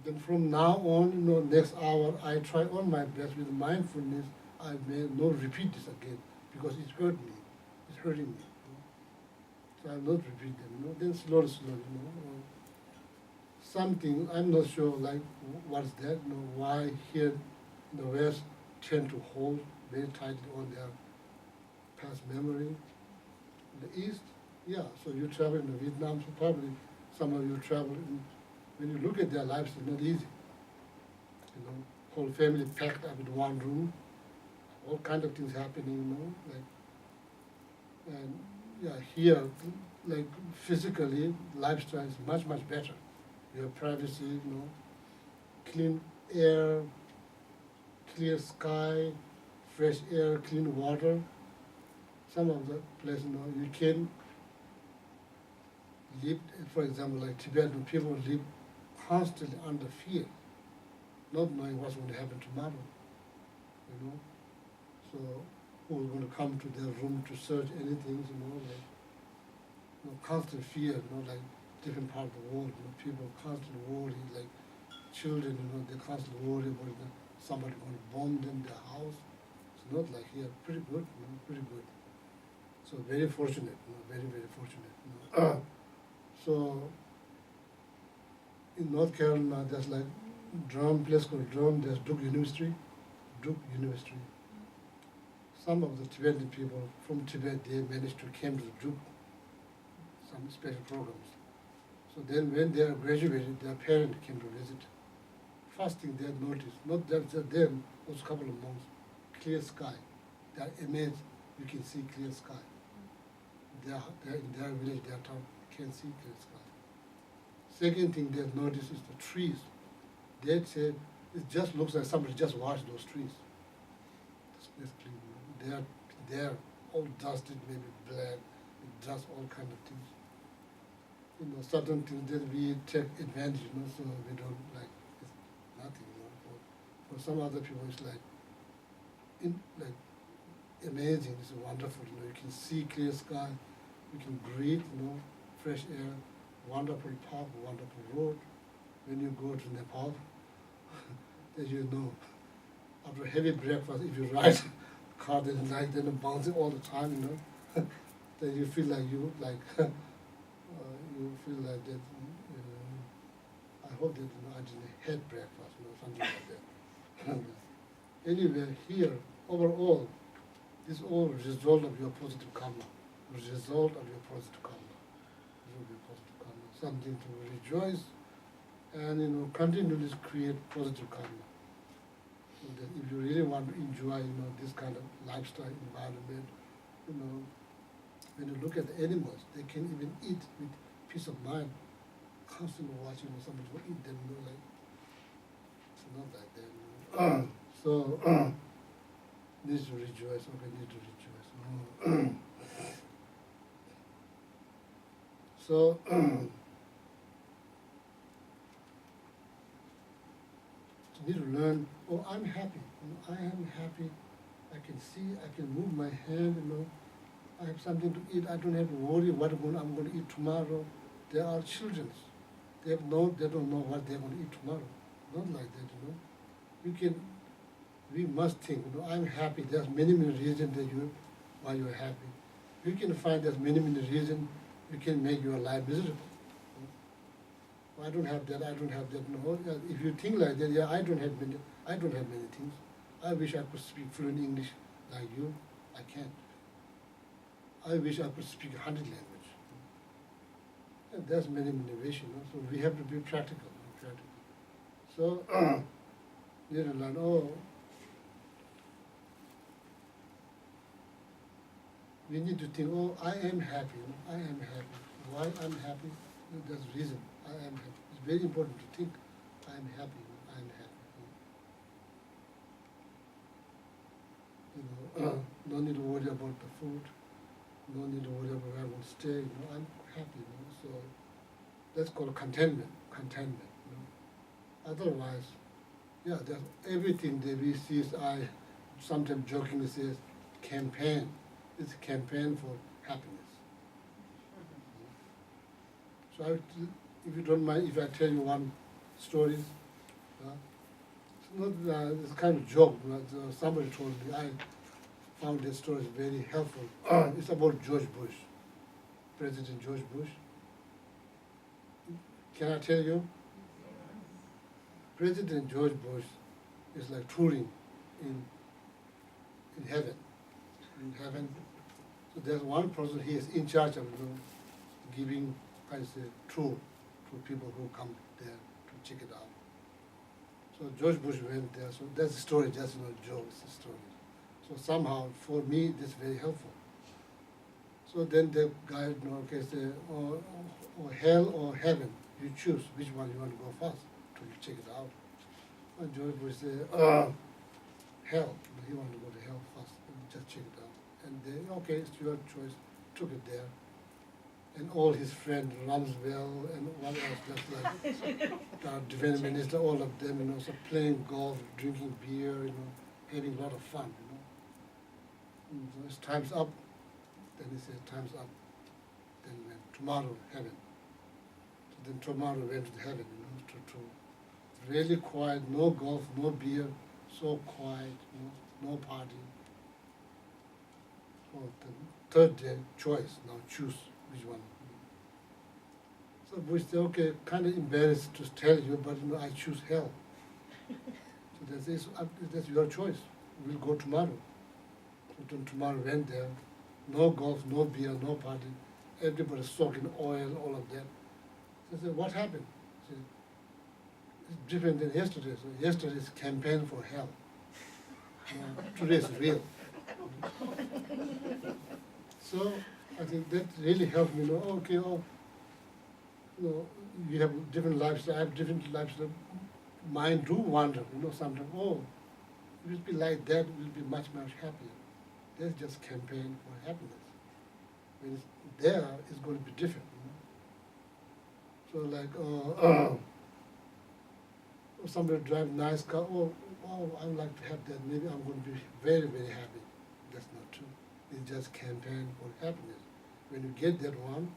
A: Then from now on, next hour, I try on my best with mindfulness, I may not repeat this again, because it hurt me, it's hurting me. So I will not repeat them, then slowly, something, I'm not sure, like, what's that, why here in the West tend to hold very tightly on their past memory. In the East, yeah, so you travel in Vietnam, so probably some of you travel, when you look at their lives, it's not easy. Whole family packed up in one room, all kind of things happening, and yeah, here, like physically, lifestyle is much, much better. You have privacy, clean air, clear sky, fresh air, clean water. Some of the places, you can live, for example, like Tibetan people live constantly under fear, not knowing what's going to happen tomorrow, So who's going to come to their room to search anything, constant fear, like different part of the world, people constantly worry, like children, they constantly worry about somebody going to bomb them, their house. It's not like here, pretty good, pretty good. So very fortunate, very, very fortunate. So in North Carolina, there's like place called Drum, there's Duke University. Some of the Tibetan people from Tibet, they managed to come to Duke, some special programs. So then when they are graduated, their parents came to visit. First thing they had noticed, not just them, was a couple of months, clear sky. They are amazed, you can see clear sky. They're in their village, their town, can see clear sky. Second thing they had noticed is the trees. They said, it just looks like somebody just washed those trees. It's clean. They're all dusted, maybe black, with dust, all kind of things. Certain things that we take advantage, so we don't like, it's nothing, For some other people, it's like amazing, it's wonderful, you can see clear sky, you can breathe, fresh air, wonderful park, wonderful road. When you go to Nepal, then after heavy breakfast, if you ride a car that is like then bouncing all the time, then you feel like you feel like that. I hope that I didn't had breakfast, something like that. Anyway, here overall, this all result of your positive karma. Result of your positive karma. Something to rejoice and continually create positive karma. So that if you really want to enjoy this kind of lifestyle environment, when you look at the animals, they can even eat with peace of mind. Constantly watching somebody will eat them, like it's not like that. So need to rejoice. Okay, need to rejoice. So you need to learn. Oh, I'm happy. I am happy. I can see. I can move my hand. I have something to eat. I don't have to worry what I'm going to eat tomorrow. They are children. They don't know what they're going to eat tomorrow. Not like that, We must think, I'm happy. There's many, many reasons why you're happy. You can find there's many, many reasons you can make your life miserable. I don't have that. No, if you think like that, I don't have many things. I wish I could speak fluent English like you. I can't. I wish I could speak 100 languages. And there's many motivation, so we have to be practical. So you need to learn, we need to think, I am happy, I am happy. Why I'm happy? There's a reason, I am happy. It's very important to think, I am happy, I am happy. No need to worry about the food, no need to worry about where I will stay, I'm happy, so that's called contentment. Otherwise, there's everything that we see is, I sometimes jokingly says, campaign. It's a campaign for happiness. So if you don't mind, if I tell you one story, it's not it's kind of joke, but somebody told me, I found this story very helpful. It's about George Bush, President George Bush. Can I tell you? President George Bush is like touring in heaven. In heaven, so there's one person he is in charge of giving, tour to people who come there to check it out. So George Bush went there. So that's the story. That's not a joke. It's a story. So somehow for me this is very helpful. So then the guy say, or hell or heaven, you choose which one you want to go first to check it out. And George Bush said, hell. He wanted to go to hell first and just check it out. And they, okay, it's your choice. Took it there. And all his friends, Rumsfeld and what else, just like our defense minister, all of them, so playing golf, drinking beer, having a lot of fun, And so it's time's up. Then he said, time's up. Then went, tomorrow, heaven. So then tomorrow went to heaven, to really quiet, no golf, no beer, so quiet, no party. So the third day, choice, now choose which one. So Bush said, okay, kind of embarrassed to tell you, but I choose hell. So that's your choice. We'll go tomorrow. So then tomorrow went there, no golf, no beer, no party, everybody soaking oil, all of that. So I said, what happened? He said, it's different than yesterday. So yesterday's campaign for hell. Today's real. So I think that really helped me know, you have different lifestyle, I have different lifestyle. Mind do wander, sometimes, it will be like that, we'll be much, much happier. That's just campaign for happiness. When it's there, it's going to be different. So like, somebody drive nice car, I would like to have that, maybe I'm going to be very, very happy. That's not true. It's just campaign for happiness. When you get that one,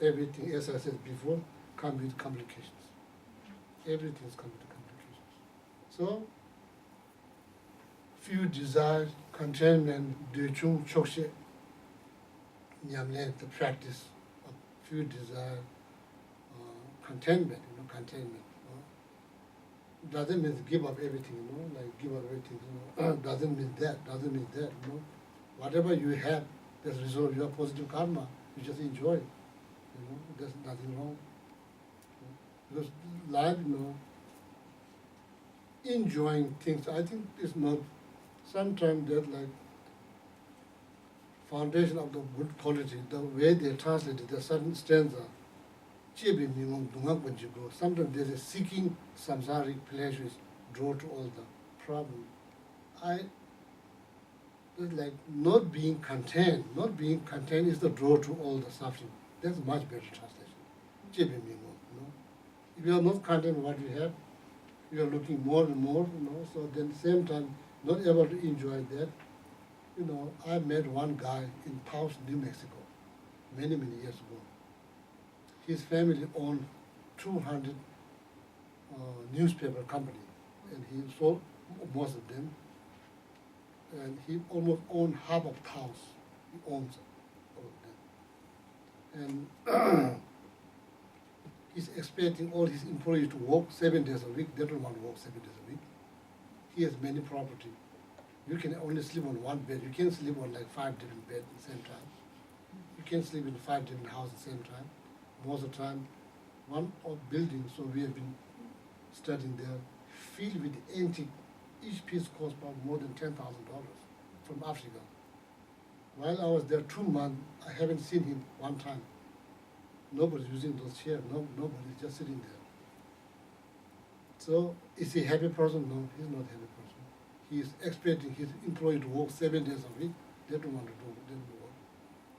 A: everything, as I said before, comes with complications. Everything's coming with complications. So, few desires, contentment, duchung chokshe, nyamle, the practice of few desires, contentment, contentment. Doesn't mean give up everything, like give up everything, doesn't mean that, Whatever you have, that's result of your positive karma, you just enjoy it, there's nothing wrong. Because life, enjoying things, I think is not, sometimes that like, foundation of the good quality, the way they translate it, there's certain stanza, sometimes there's a seeking samsaric pleasures draw to all the problem. It's like not being content is the draw to all the suffering. That's much better translation. If you are not content with what you have, you are looking more and more, so then at the same time, not able to enjoy that. I met one guy in Taos, New Mexico, many, many years ago. His family owned 200 newspaper company, and he sold most of them. And he almost owned half of Taos. He owns all of them. And he's expecting all his employees to work 7 days a week. They don't want to work 7 days a week. He has many property. You can only sleep on one bed. You can't sleep on like 5 different beds at the same time. You can't sleep in 5 different houses at the same time. most of the time, one of buildings, so we have been studying there, filled with antique. Each piece cost about more than $10,000 from Africa. While I was there 2 months, I haven't seen him one time. Nobody's using those chairs. Nobody's just sitting there. So is he a happy person? No, he's not a happy person. He is expecting his employee to work 7 days a week. They don't want to do work.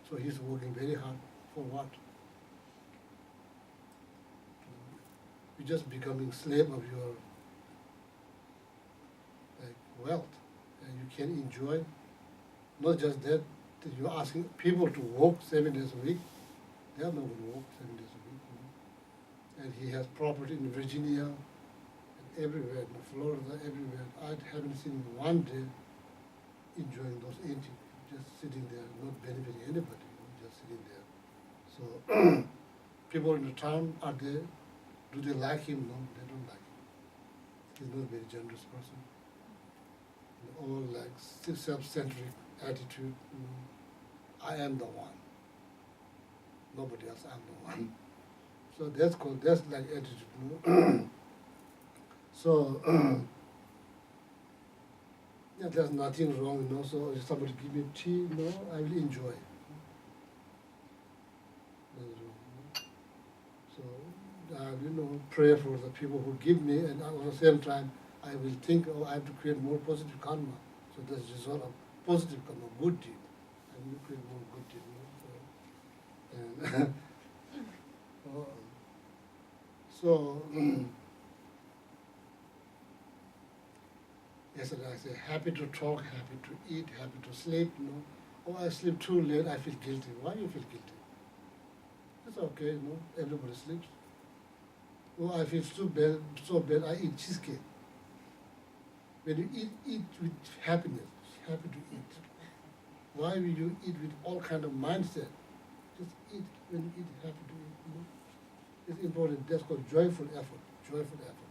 A: So he's working very hard for what? You're just becoming slave of your wealth, and you can enjoy. Not just that you're asking people to work 7 days a week. They are not going to work 7 days a week. And he has property in Virginia and everywhere, in Florida, everywhere. I haven't seen him one day enjoying those antiques, just sitting there, not benefiting anybody, just sitting there. So people in the town, do they like him? No, they don't like him. He's not a very generous person. All like self-centric attitude. I am the one. Nobody else. I'm the one. So that's like attitude. So yeah, there's nothing wrong. So if somebody give me tea, I will enjoy. That's wrong. So I pray for the people who give me, and at the same time, I will think, I have to create more positive karma. So that's the result of positive karma, good deed. I will create more good deed. And so, yesterday I said, happy to talk, happy to eat, happy to sleep. Oh, I sleep too late, I feel guilty. Why you feel guilty? It's okay, everybody sleeps. Oh, I feel so bad, I eat cheesecake. When you eat with happiness, happy to eat. Why will you eat with all kind of mindset? Just eat when you eat, happy to eat. It's important. That's called joyful effort. Joyful effort.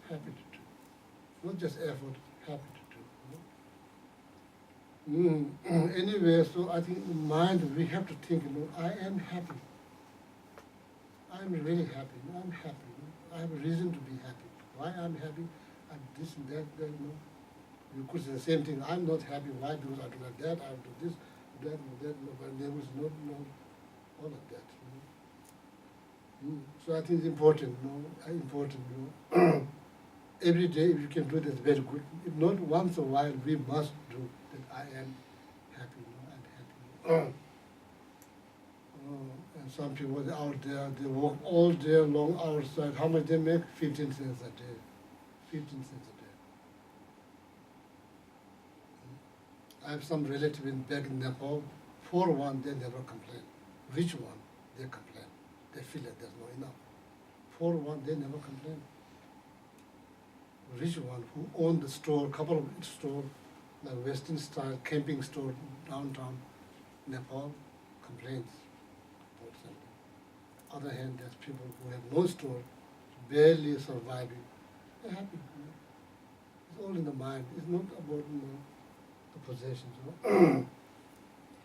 A: Happy to do. Not just effort, happy to do. Anyway, so I think in mind we have to think. I am happy. I'm really happy. I'm happy. I have a reason to be happy. Why I'm happy? I'm this and that. You could say the same thing. I'm not happy. Why? Because I do like that. I do this, that, but there was no all of that. So I think it's important. Every day, if you can do it, it's very good. If not, once a while, we must do that. I am happy. I'm happy. And some people out there, they work all day long outside. How much they make? 15 cents a day. 15 cents a day. I have some relative back in Nepal. Poor one, they never complain. Rich one, they complain. They feel like there's not enough. Poor one, they never complain. Rich one who owned the store, couple of stores, like Western style camping store downtown Nepal, complains about something. Other hand, there's people who have no store, barely surviving. They're happy. It's all in the mind. It's not about the possessions.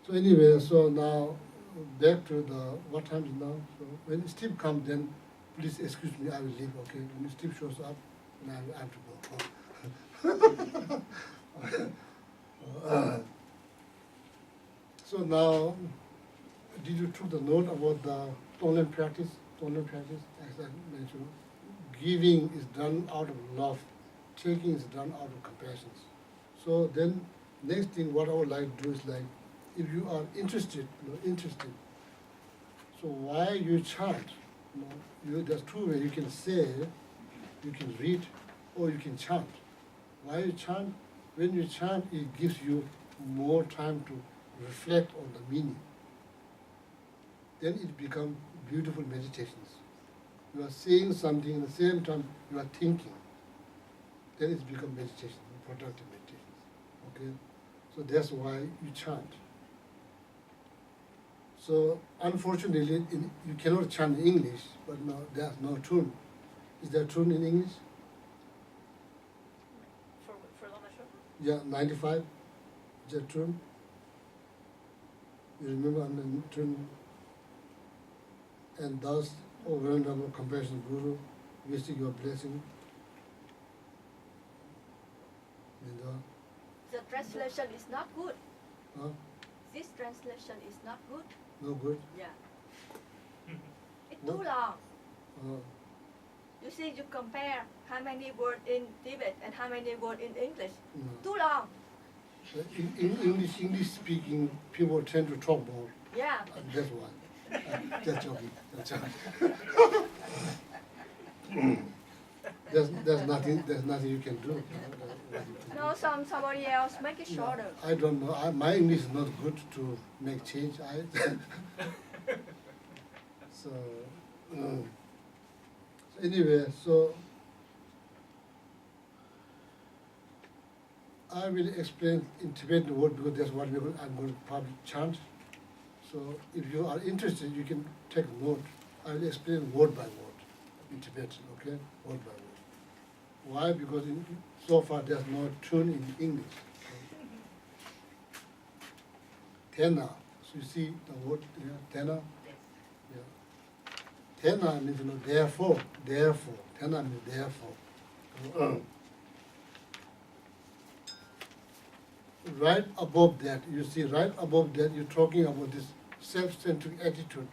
A: So anyway, so now back to what time is now? So when Steve comes, then please excuse me, I will leave. Okay, when Steve shows up, then I have to go. So now, did you took the note about the online practice? Online practice, as I mentioned, giving is done out of love, taking is done out of compassion. So then, next thing, what I would like to do is like, if you are interested, so why you chant? There's two ways. You can say, you can read, or you can chant. Why you chant? When you chant, it gives you more time to reflect on the meaning. Then it becomes beautiful meditations. You are saying something at the same time you are thinking. Then it becomes meditation, productive meditations. Okay? So that's why you chant. So unfortunately, you cannot chant in English, but no, there's no tune. Is there a tune in English?
C: For Lama Shopa?
A: Yeah, 95. Is there a tune? You remember on the tune? And thus, O Venerable Compassionate Guru, wishing your blessing.
B: The translation is not good.
A: Huh?
B: This translation is not good.
A: No good?
B: Yeah. It's too long.
A: Uh,
B: You see, you compare how many words in Tibet and how many words in English.
A: no.
B: Too long.
A: In English speaking, people tend to talk more.
B: Yeah.
A: That's why. Just joking. Just joking. There's nothing you can do.
B: No, somebody else make it shorter.
A: I don't know. My English is not good to make change. So anyway, so I will explain in Tibetan word because that's what I'm going to probably chant. So if you are interested, you can take note. I will explain word by word in Tibetan, okay? Word by word. Why? Because so far there's no tune in English. Tena. So you see the word tena? Yeah. Tena means therefore. Tena means therefore. Right above that, you see, right above that, you're talking about this self-centered attitude.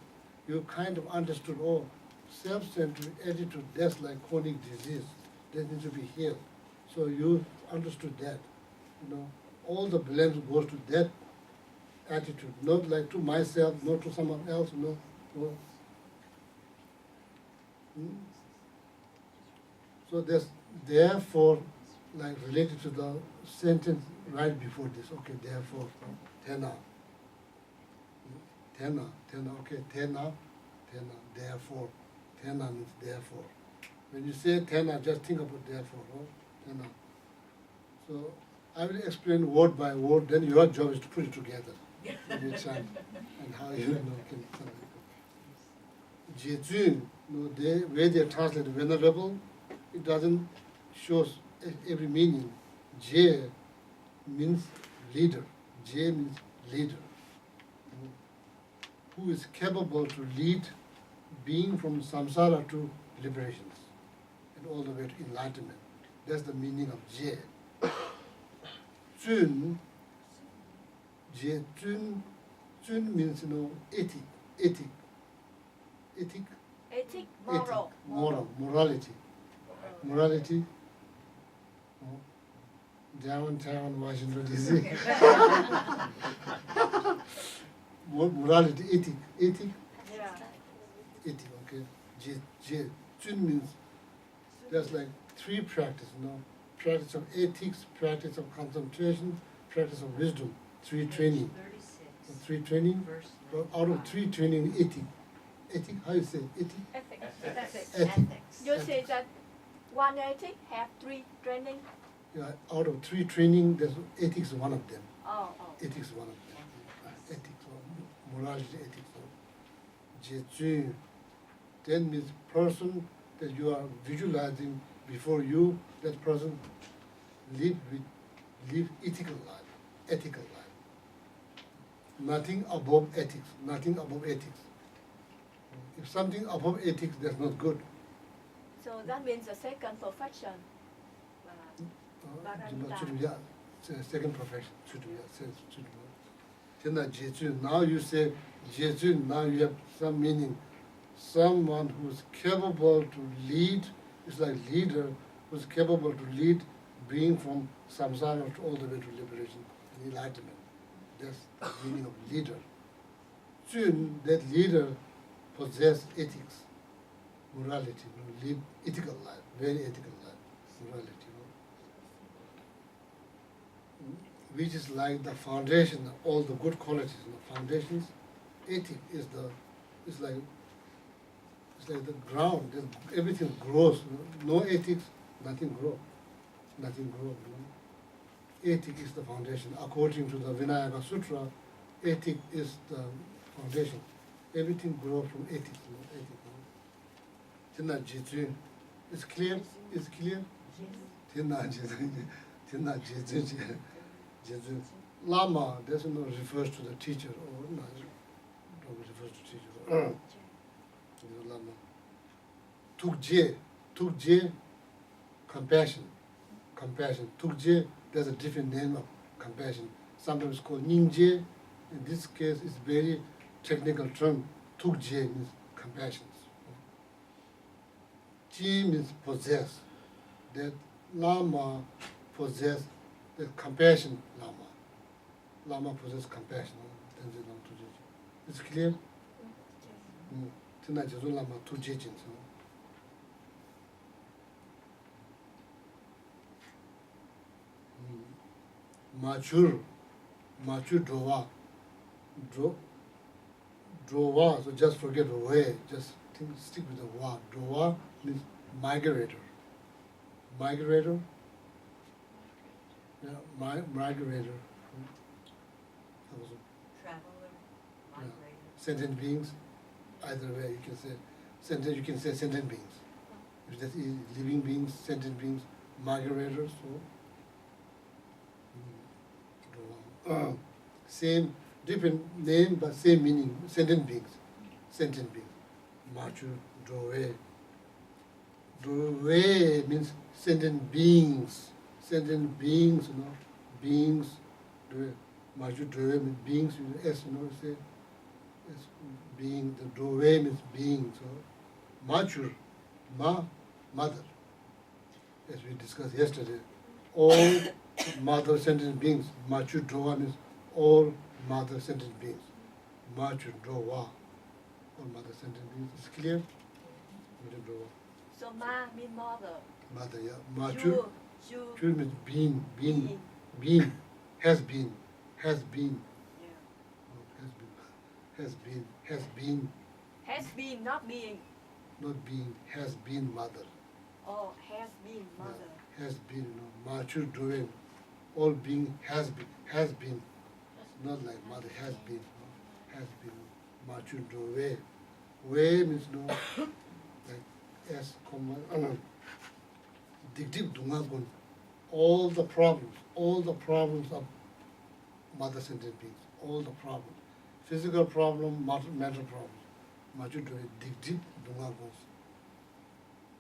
A: You kind of understood, oh, self-centered attitude, that's like chronic disease. That needs to be healed. So you understood that. All the blame goes to that attitude, not like to myself, not to someone else, no. So that's therefore, like related to the sentence right before this. Okay, therefore, tena. Okay, tena, therefore. Tena means therefore. When you say tena, just think about therefore, tena. So I will explain word by word, then your job is to put it together. In each time, and how you can. Jejun, the way they translate venerable, it doesn't show every meaning. Je means leader. Je means leader. Who is capable to lead being from samsara to liberations and all the way to enlightenment. That's the meaning of Je. Jun, Je, Jun means, ethic.
B: Ethic, moral.
A: Morality. Downtown Washington, D.C. Morality, ethic,
B: Yeah.
A: okay. Jun means there's like three practices, practice of ethics, practice of concentration, practice of wisdom, three training. But out of three training, ethic, how you say ethics?
B: You say that one ethic have three training.
A: Yeah, out of three training, there's ethics one of them.
B: Oh.
A: Ethics one of them. Ethics, morality, ethics. Jejun, then means person that you are visualizing before you, that person live ethical life. Nothing above ethics. If something above ethics, that's not good.
B: So that means the second perfection.
A: Second perfection. Now you say Jejun, now you have some meaning. Someone who's capable to lead, it's like leader who's capable to lead being from samsara to all the way to liberation and enlightenment. That's the meaning of leader. Jun, that leader possess ethics, morality, live ethical life, very ethical life, morality. Which is like the foundation of all the good qualities. Foundations, ethic is like the ground. Everything grows. No ethics, nothing grows. Ethic is the foundation. According to the Vinayaka Sutra, ethic is the foundation. Everything grows from ethics. It's clear? It's clear? Lama doesn't refers to the teacher or not refers to teacher. tukje, compassion. Tukje, there's a different name of compassion. Sometimes called ningje. In this case, it's very technical term. Tukje means compassion. Ji means possess. That Lama possess the compassion Lama. Lama possess compassion. It's clear? Tina Jesu Lama Tukje Jin. Mature Drowa. Drowa, so just forget the way, just stick with the wa. Drowa means migrator. Migrator? Yeah, migrator.
E: Traveler,
A: Yeah.
E: migrator.
A: Sentient beings, either way you can say sentient beings. If that is living beings, sentient beings, migrators, so same, different name but same meaning, sentient beings. Machu, Dove. Dove means sentient beings, beings. Machu Dove means beings, S, say, as being, the Dove means being, so Machu, mother, as we discussed yesterday. All mother sentient beings, Machu Drowa means all mother sentient beings. Machu Drowa, all mother sentient beings. Is it clear? Machu Drowa.
B: So ma means mother.
A: Mother, yeah. Machu,
B: Ju
A: means being, has been.
E: Yeah.
A: Has been,
B: has been, not being.
A: not being, has been mother.
B: Oh, has been mother.
A: Has been, Machu Drowa, all being has been, not like mother has been, Machu Drowa. Way means like S, Dikdik Dungagun, all the problems of mother sentient beings, all the problems. Physical problem, mental problems. Machu Drowa, Dikdik Dungagun.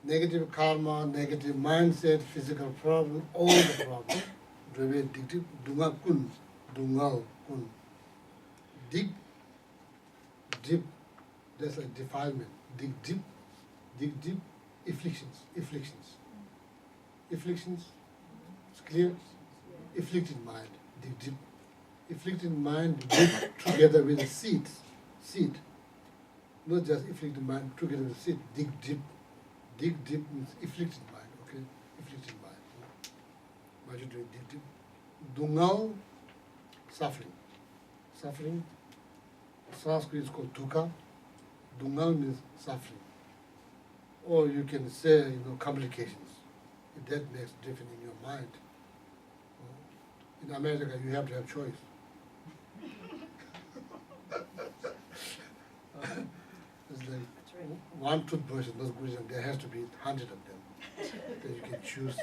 A: Negative karma, negative mindset, physical problem, all the problems. Drowa, Dikdik Dungal kun. Dig deep, that's like defilement. Dig deep, afflictions. It's clear? Afflicted mind, dig deep. Afflicted mind together with the seed. Not just afflicted mind together with seed, dig deep. Dig deep means afflicted mind, okay? Afflicted mind. What you do, dig deep. Dungal, suffering. Sanskrit is called dukkha. Dungal means suffering. Or you can say, complications. That makes difference in your mind. In America, you have to have choice. It's like
E: That's right.
A: one toothbrush is not good enough. There has to be 100 of them that you can choose.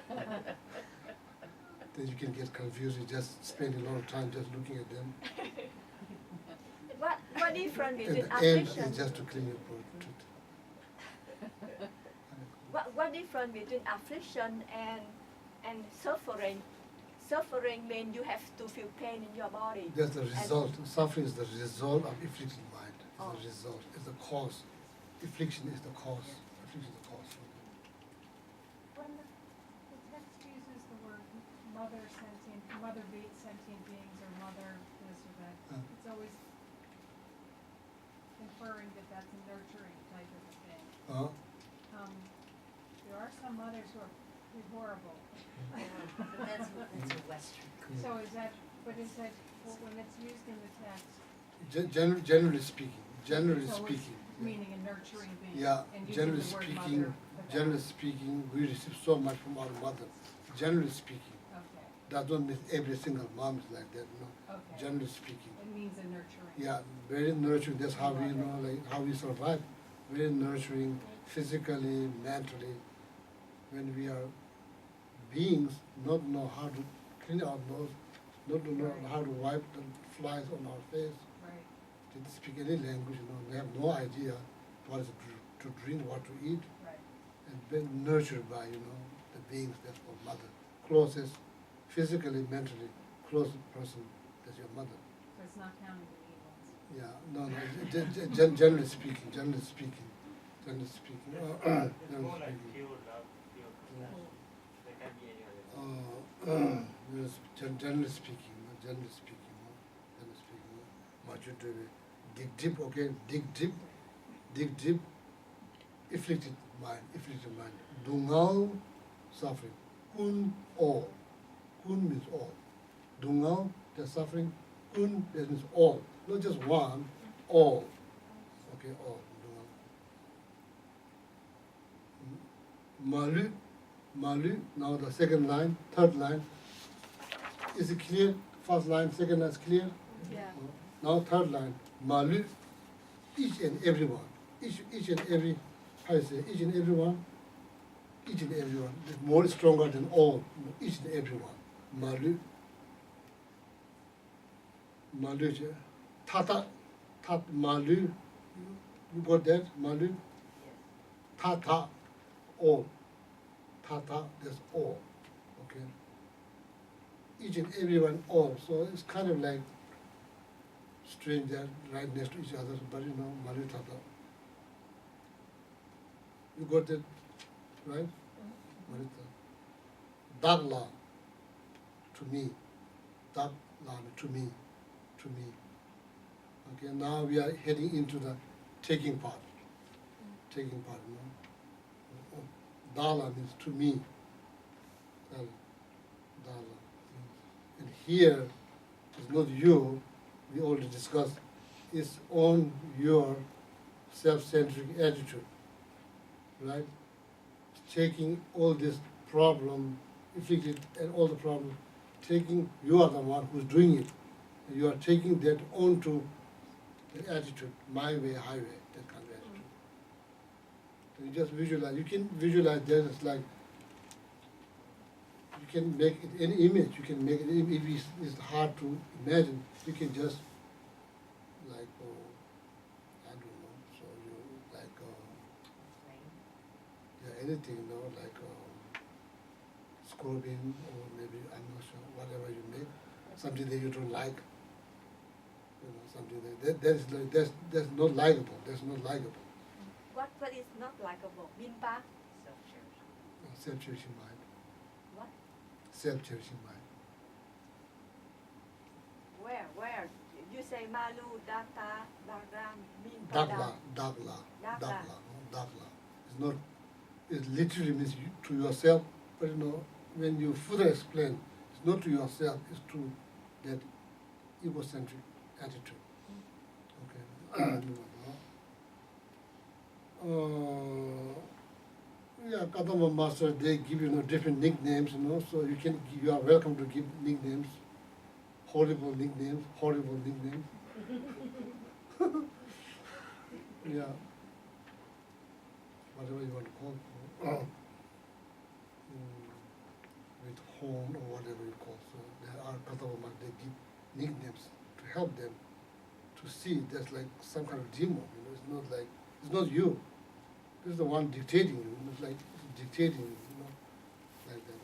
A: Then you can get confused. You just spend a lot of time just looking at them.
B: What difference
A: At
B: between
A: the end,
B: affliction?
A: it's just to clean your tooth.
B: What difference between affliction and suffering? Suffering means you have to feel pain in your body.
A: That's the result. Suffering is the result of afflicted mind. It's
B: Oh.
A: the result. It's the cause. Affliction is the cause. Affliction is the cause.
F: When the text uses the word mother sentient beings, or mother this or that, it's always inferring that that's a nurturing type of a thing. There are some mothers who are pretty horrible.
E: But that's a Western.
F: So is that when it's used in the text,
A: Generally speaking.
F: so it's meaning a nurturing being?
A: Yeah,
F: and using
A: generally
F: the word
A: speaking,
F: mother for that.
A: generally speaking, we receive so much from our mother. Generally speaking,
F: Okay,
A: that don't mean every single mom is like that. No.
F: okay.
A: Generally speaking,
F: It means a nurturing.
A: yeah, very nurturing. That's how we how we survive. Very nurturing, physically, mentally. When we are beings, not know how to clean our nose, not to know how to wipe the flies on our face.
F: Right.
A: Didn't speak any language. They have no idea what is to drink, what to eat,
F: Right.
A: and been nurtured by, the beings that's called mother. Closest, physically, mentally, closest person, that's your mother.
F: So it's not counting the evils.
A: Yeah, no, generally speaking, generally speaking. Generally speaking. Generally speaking, what you do, dig deep, okay, dig deep, afflicted mind. Dungal, suffering. Kun, all. Kun means all. Dungal, the suffering. Kun, that means all. Not just one, all. Okay, all. Dungal. Malu, now the second line, third line. Is it clear? First line, second line is clear?
B: Yeah.
A: Now third line, Malu, each and everyone. Each and every, how you say, each and everyone, is more stronger than all, each and everyone. Malu, Tata, Malu, you got that, Malu? Tata, all. Tata, that's all, okay? Each and everyone, all, so it's kind of like strange that right next to each other, but Malu Tata. You got that, right? Malu Tata. Dagla, to me. Dagla, to me. Okay, now we are heading into the taking part. Dala means to me. Dala. And here is not you, we already discussed, it's on your self-centric attitude, right? Taking all this problem, inflicted and all the problem, you are the one who's doing it. And you are taking that onto the attitude, my way, highway, that kind of attitude. So you just visualize, you can visualize that it's like, you can make it any image, you can make it, if it's hard to imagine, you can just like, I don't know, so you like, anything, like scorpion or maybe, I'm not sure, whatever you make, something that you don't like, something that's not likable,
B: What is not likable? Minpa?
A: Self-cherishing mind.
B: What?
A: Self-cherishing mind.
B: Where? You say Malu, Data, Dagra, Minpa.
A: Dagla. It's not, it literally means to yourself, but when you further explain, it's not to yourself, it's to that egocentric attitude. Okay. Kadamba master, they give different nicknames, so you are welcome to give nicknames, horrible nicknames. Yeah, whatever you want to call it, with horn or whatever you call. So there are Kadamba, they give nicknames to help them to see that's like some kind of demon. It's not you. This is the one dictating you. It's like dictating you, like that.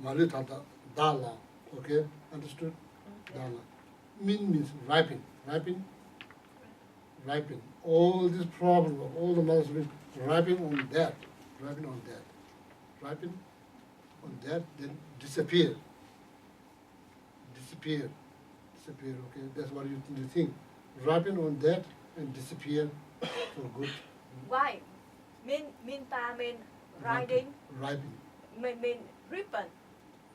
A: Malu Tata, Dala, okay, understood? Dala. Min means ripen. All this problem of all the mothers will ripen on that, then disappear, okay, that's what you think. Ripen on that and disappear for good.
B: Why? Minpa mean riding,
A: Ripen.
B: mean ripen.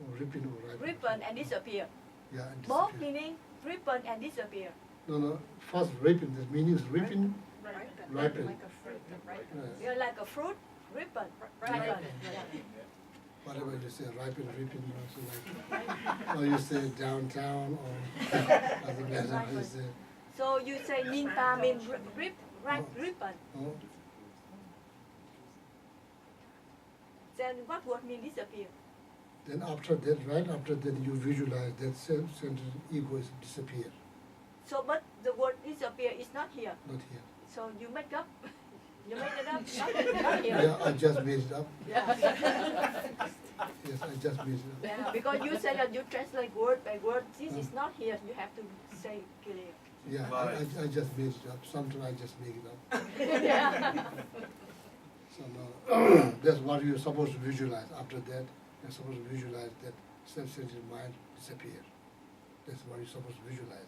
A: Or ripen or ripen.
B: Ripen and disappear.
A: Yeah, and
B: Both
A: disappear.
B: meaning ripen and disappear.
A: No, first ripen, the meaning is ripen. Ripen.
C: Like a fruit that ripens.
B: You're like a fruit, ripen.
A: Whatever you say, ripen, also like, or you say downtown, or other matter, you say,
B: So you say minpa mean ripen.
A: oh,
B: Then what would mean disappear?
A: then after that, you visualize that self-centered ego is disappear,
B: So but the word disappear is not here.
A: not here.
B: So you make up. You made it up? Not here.
A: Yeah, I just made it up.
B: Yeah.
A: Yes, I just made it up.
B: Yeah, because you said that you translate word by word. This is not here. You have to say Gelek.
A: Yeah, I just made it up. Sometimes I just make it up.
B: Yeah.
A: So now, that's what you're supposed to visualize. After that, you're supposed to visualize that self-centered mind disappear. That's what you're supposed to visualize.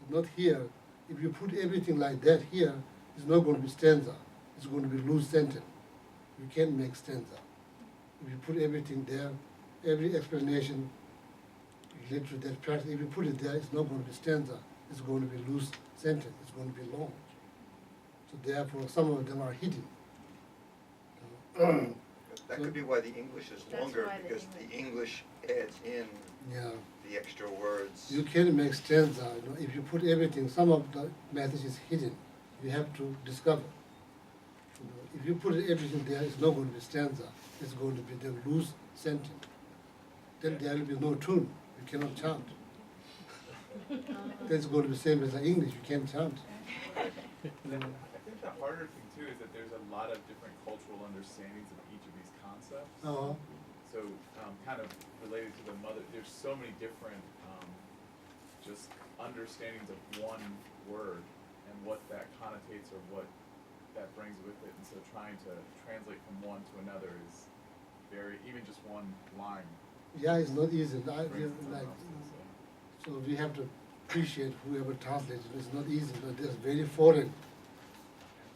A: Not here. If you put everything like that here, it's not going to be stanza. It's going to be loose sentence. You can't make stanza. If you put everything there, every explanation related to that practice, if you put it there, it's not going to be stanza. It's going to be loose sentence. It's going to be long. So therefore, some of them are hidden.
G: That could be why the English is
B: That's
G: longer,
B: why the
G: because the English adds in
A: Yeah.
G: the extra words.
A: You can make stanza. You know, if you put everything, some of the message is hidden. You have to discover. You know, if you put everything there, it's not going to be stanza. It's going to be the loose sentence. Then there will be no tune. You cannot chant. Then it's going to be same as the English. You can't chant. You know.
H: I think the harder thing too is that there's a lot of different cultural understandings of each of these concepts.
A: Uh-huh.
H: So kind of related to the mother, there's so many different just understandings of one word and what that connotates or what that brings with it. And so trying to translate from one to another is very, even just one line.
A: Yeah, it's not easy.
H: brings something
A: Like,
H: else to say.
A: so we have to appreciate whoever translates it. It's not easy, but it's very foreign.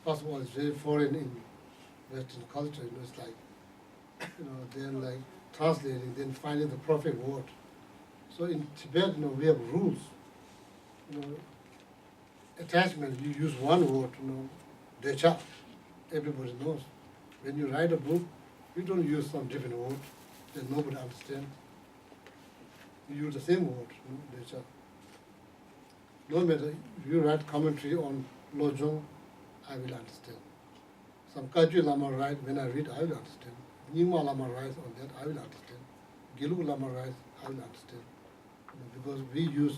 A: First of all, it's very foreign in Western culture. You know, it's like, you know, then like translating, then finding the perfect word. So in Tibet, you know, we have rules. You know, attachment, you use one word, you know, decha. Everybody knows. When you write a book, you don't use some different word that nobody understands. You use the same word, you know, decha. No matter if you write commentary on Lojong, I will understand. Some Kajü Lama write, when I read, I will understand. Nyingma Lama writes on that, I will understand. Geluk Lama writes, I will understand. You know, because we use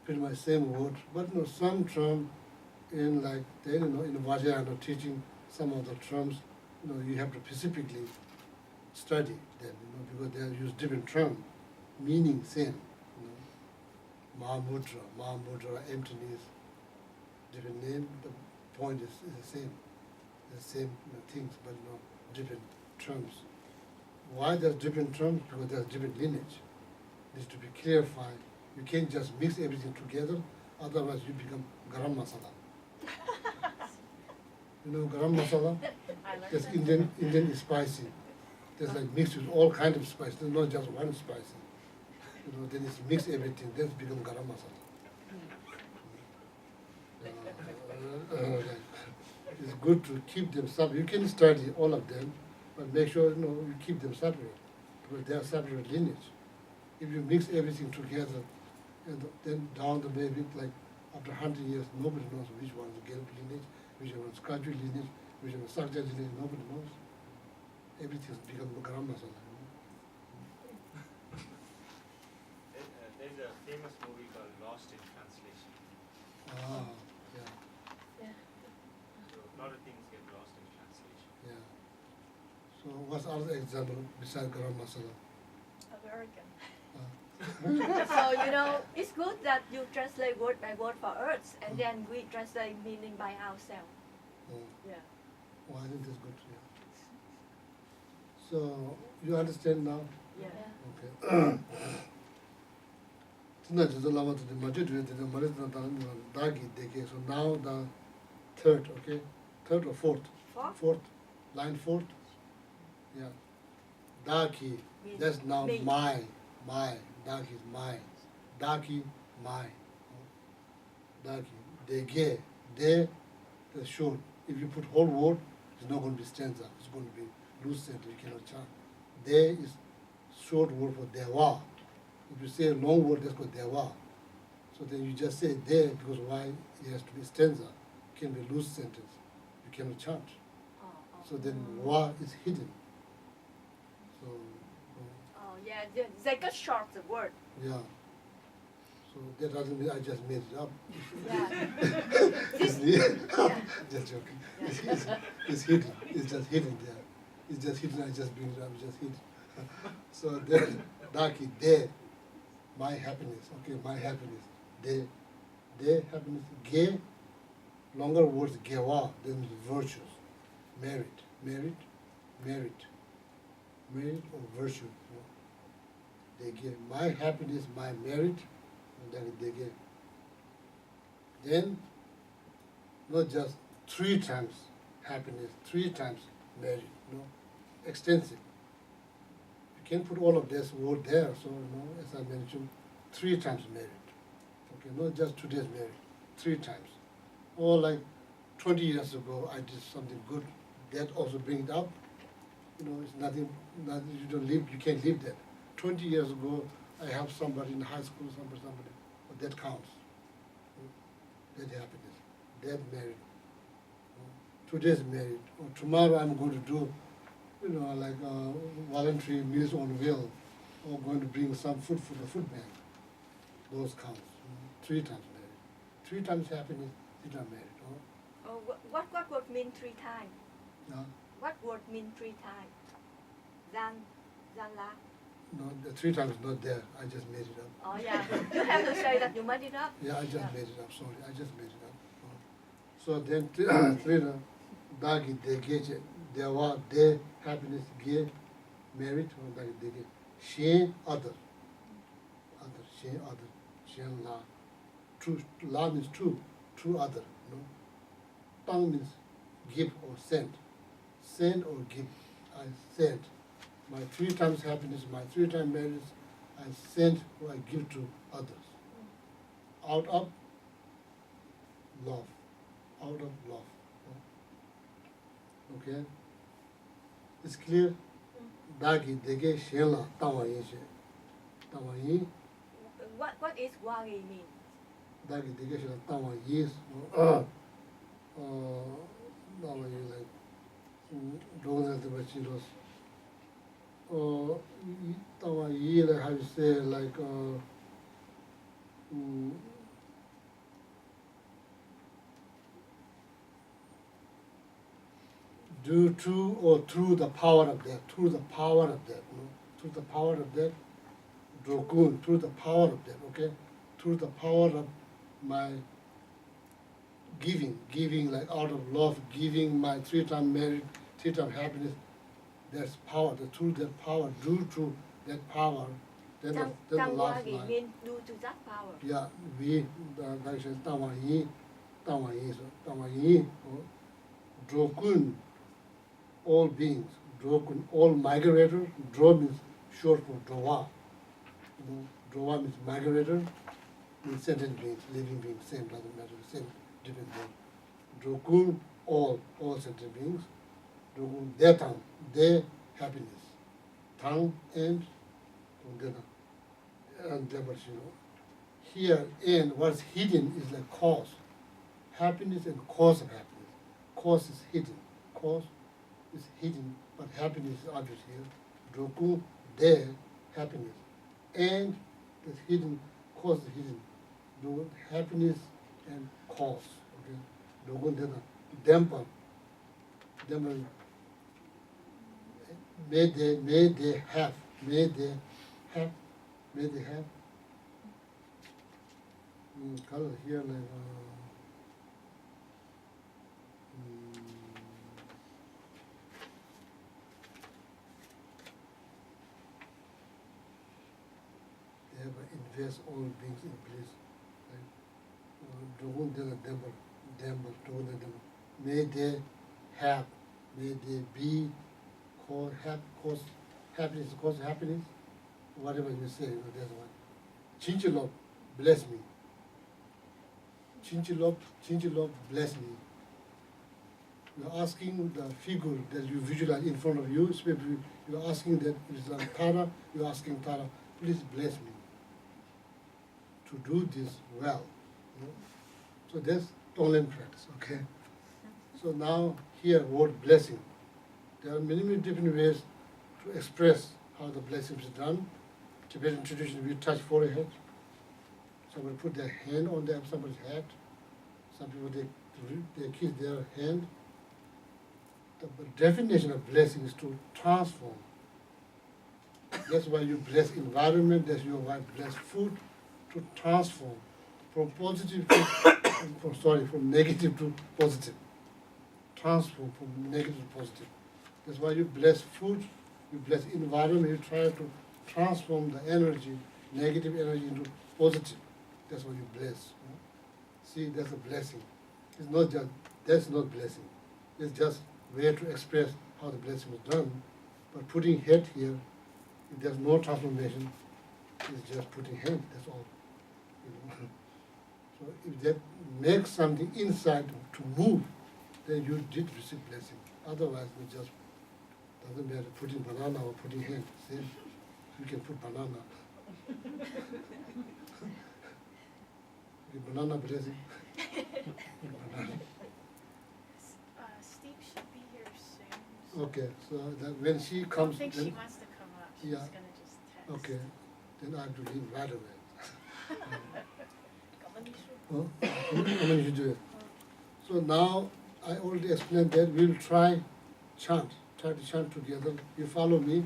A: pretty much same word, but you know, some term in like, then, you know, in Vajrayana teaching, some of the terms, you know, you have to specifically study them, you know, because they use different term, meaning same. You know. Mahamudra, emptiness, different name, the point is the same. The same, you know, things, but you know, different terms. Why there's different terms? Because there's different lineage. Needs to be clarified. You can't just mix everything together, otherwise you become garam masala. You know garam masala?
B: I learned
A: That's
B: that.
A: Indian is spicy. There's like mixed with all kinds of spice. There's not just one spicy. You know, then it's mix everything. Then it's become garam masala. Like, it's good to keep them separate. You can study all of them, but make sure you know you keep them separate because they are separate lineage. If you mix everything together, and then down the maybe like after 100 years, nobody knows which one is Gelek lineage, which one is Kaju lineage, which one is Sakja lineage. Nobody knows. Everything's become garam masala.
I: There's a famous movie called Lost in Translation.
A: Ah, yeah,
B: Yeah.
I: So a lot of things get lost in translation.
A: yeah. So what's other example besides garam masala?
B: American.
A: Uh,
B: So, you know, it's good that you translate word by word for us, and then we translate meaning by ourselves.
A: oh.
B: Yeah.
A: Well, I think that's good. Yeah. So you understand now?
B: Yeah.
A: Okay. Tonight is the lama to the majid with the maritna dagi deke. So now the third, okay? Third or fourth?
B: Fourth?
A: Fourth. Line fourth? Yeah. Daki.
B: Means
A: That's now
B: me.
A: my. Daki is my. Daki, my. Daki. Dege. De, that's short. If you put whole word, it's not going to be stanza. It's going to be loose sentence. You cannot chant. De is short word for dewa. If you say a long word, that's called dewa. So then you just say de because why it has to be stanza. It can be loose sentence. You cannot chant.
B: Oh,
A: So then wa is hidden. So
B: oh, yeah, they got short the word.
A: yeah. So that doesn't mean I just made it up.
B: Yeah.
A: It's
B: Yeah.
A: just joking. It's hidden. It's just hidden there. It's just hidden. I just bring it up. It's just hidden. So then, Daki, they, my happiness. Okay, my happiness. They happiness. Ge, longer words. Gewa. Then means virtues. Merit, or virtue. You know. They give my happiness, my merit, and then they give. Then, not just 3 times happiness, 3 times merit, you know, extensive. You can't put all of this word there, so, you know, as I mentioned, 3 times merit. Okay, not just today's merit, 3 times. Or like 20 years ago, I did something good, that also bring it up. You know, it's nothing, you don't live, you can't live that. 20 years ago, I helped somebody in high school, somebody, but that counts. That happiness, that merit. Today's merit, or tomorrow I'm going to do, you know, like voluntary Meals on Wheel, or going to bring some food for the food bank. Those counts. 3 times merit. 3 times happiness, 3 times merit.
B: Oh, what would mean 3 times?
A: No,
B: What would mean 3 times? Zanla.
A: no, the 3 times is not there. I just made it up.
B: Oh yeah. You have to say that you made it up.
A: Yeah, I just
B: Yeah.
A: made it up. Sorry, I just made it up. So then, later, Dagi, they get Dewa, they happiness, ge, merit, or Dagi, they get Shen, other, Shen, other, Shen, La. True, La means true other. No? Tang means give or send. Send or give. I send. My 3 times happiness, my 3 times merit, I send or I give to others. Out of love. Out of love. Okay? It's clear? Dagi, dege, shela, tawa yin she. Tawa yin,
B: What is wagi mean?
A: dagi, dege, shela, tawa yin. Tawa yin, like, dozen the bachiros. Tawa yin, like, how you say, like, due to or through the power of that, through the power of that, no? Through the power of that, Drokun, through the power of that, okay? Through the power of my giving like out of love, giving my 3 times merit, 3 times happiness, that's power, through that power, due to that power, then the last
B: Wagi
A: line.
B: mean due to that power.
A: Yeah, we, like I said, Tawa yin, Drokun, all beings, Drokun, all migrator, Dro means short for Drowa. You know, Drowa means migrator, means sentient beings, living beings, same doesn't matter, same different thing. Drokun, all sentient beings. Drokun, their tongue, their happiness. Tongue and endeavors, you know. Here, and what's hidden is like cause. Happiness and cause of happiness. Cause is hidden. Cause is hidden, but happiness is obvious here. Droku, their happiness. And the hidden, cause is hidden. Do happiness and cause. Okay? Droku, damper. May they have. Color here like they have invest all beings in place. May they have, may they be, cause happiness, cause happiness, whatever you say, you know, that's one. Chinchilop, bless me. Chinchilop, bless me. You're asking the figure that you visualize in front of you, especially you're asking that it is like Tara, you're asking Tara, please bless me to do this well. You know? So that's Tonglen practice, okay? So now here, word blessing. There are many different ways to express how the blessing is done. Tibetan tradition, we touch forehead. somebody put their hand on somebody's head. Some people they kiss their hand. The definition of blessing is to transform. That's why you bless environment, that's why you bless food, to transform from positive to, from negative to positive. Transform from negative to positive. That's why you bless food, you bless environment, you try to transform the energy, negative energy into positive. That's what you bless. See, that's a blessing. It's not just, that's not blessing. It's just way to express how the blessing was done. But putting head here, if there's no transformation, it's just putting hand, that's all. So if that makes something inside to move, then you did receive blessing. Otherwise, it just doesn't matter putting banana or putting hand. Same. You can put banana. Banana blessing. Banana.
C: Steve should be here soon.
A: Okay, so that when she
C: I don't
A: comes,
C: think
A: then,
C: she wants to come up. She's
A: Yeah.
C: gonna just text.
A: okay, then I have to leave right away.
C: Come
A: How many you do it? So now I already explained that we'll try to chant together. You follow me.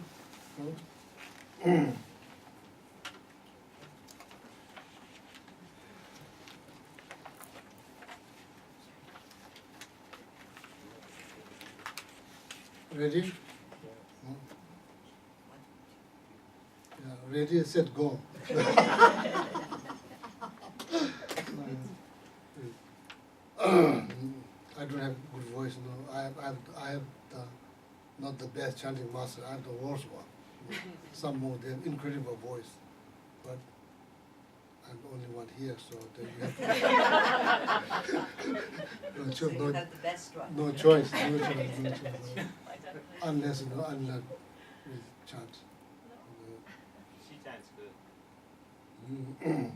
A: Ready? Yeah, ready, set, go. I don't have good voice, no. I have the, not the best chanting master, I have the worst one. Some more, they have incredible voice, but I'm the only one here, so then you have
E: So
A: to,
E: you have the best one.
A: no choice. Unless, unlearn with chant.
I: She chants good.
A: Mm.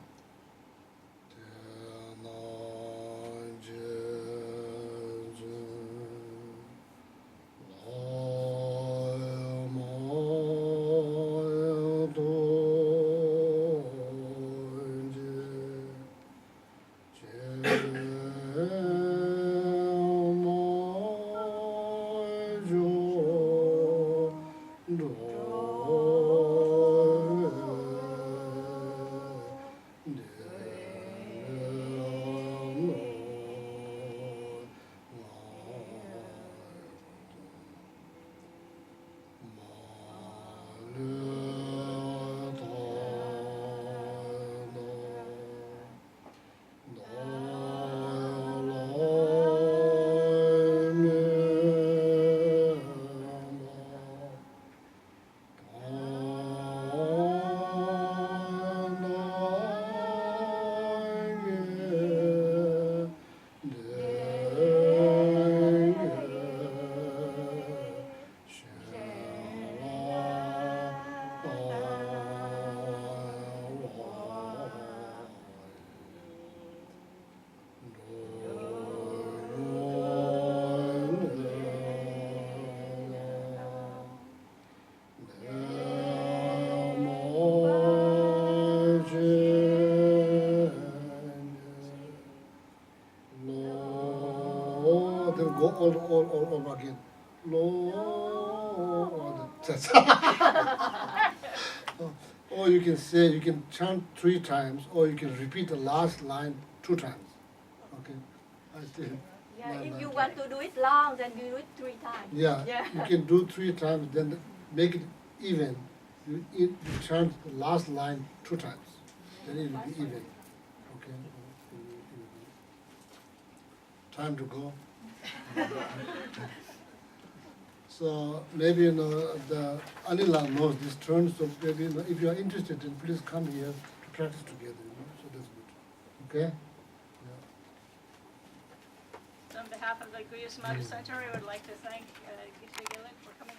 A: Then go all again. Lord. That's or you can say, you can chant 3 times, or you can repeat the last line 2 times. Okay? I still.
B: Yeah, if you want to do it long, then you do it 3 times.
A: Yeah,
B: Yeah.
A: you can do 3 times, then make it even. You chant the last line 2 times, then it will be even. Okay? Time to go. So maybe the Anila knows this turn, so maybe if you are interested, then please come here to practice together. So that's good. Okay? Yeah.
C: So on behalf of the Guya Samadhi Center, I would like to thank Geshe Gelek for coming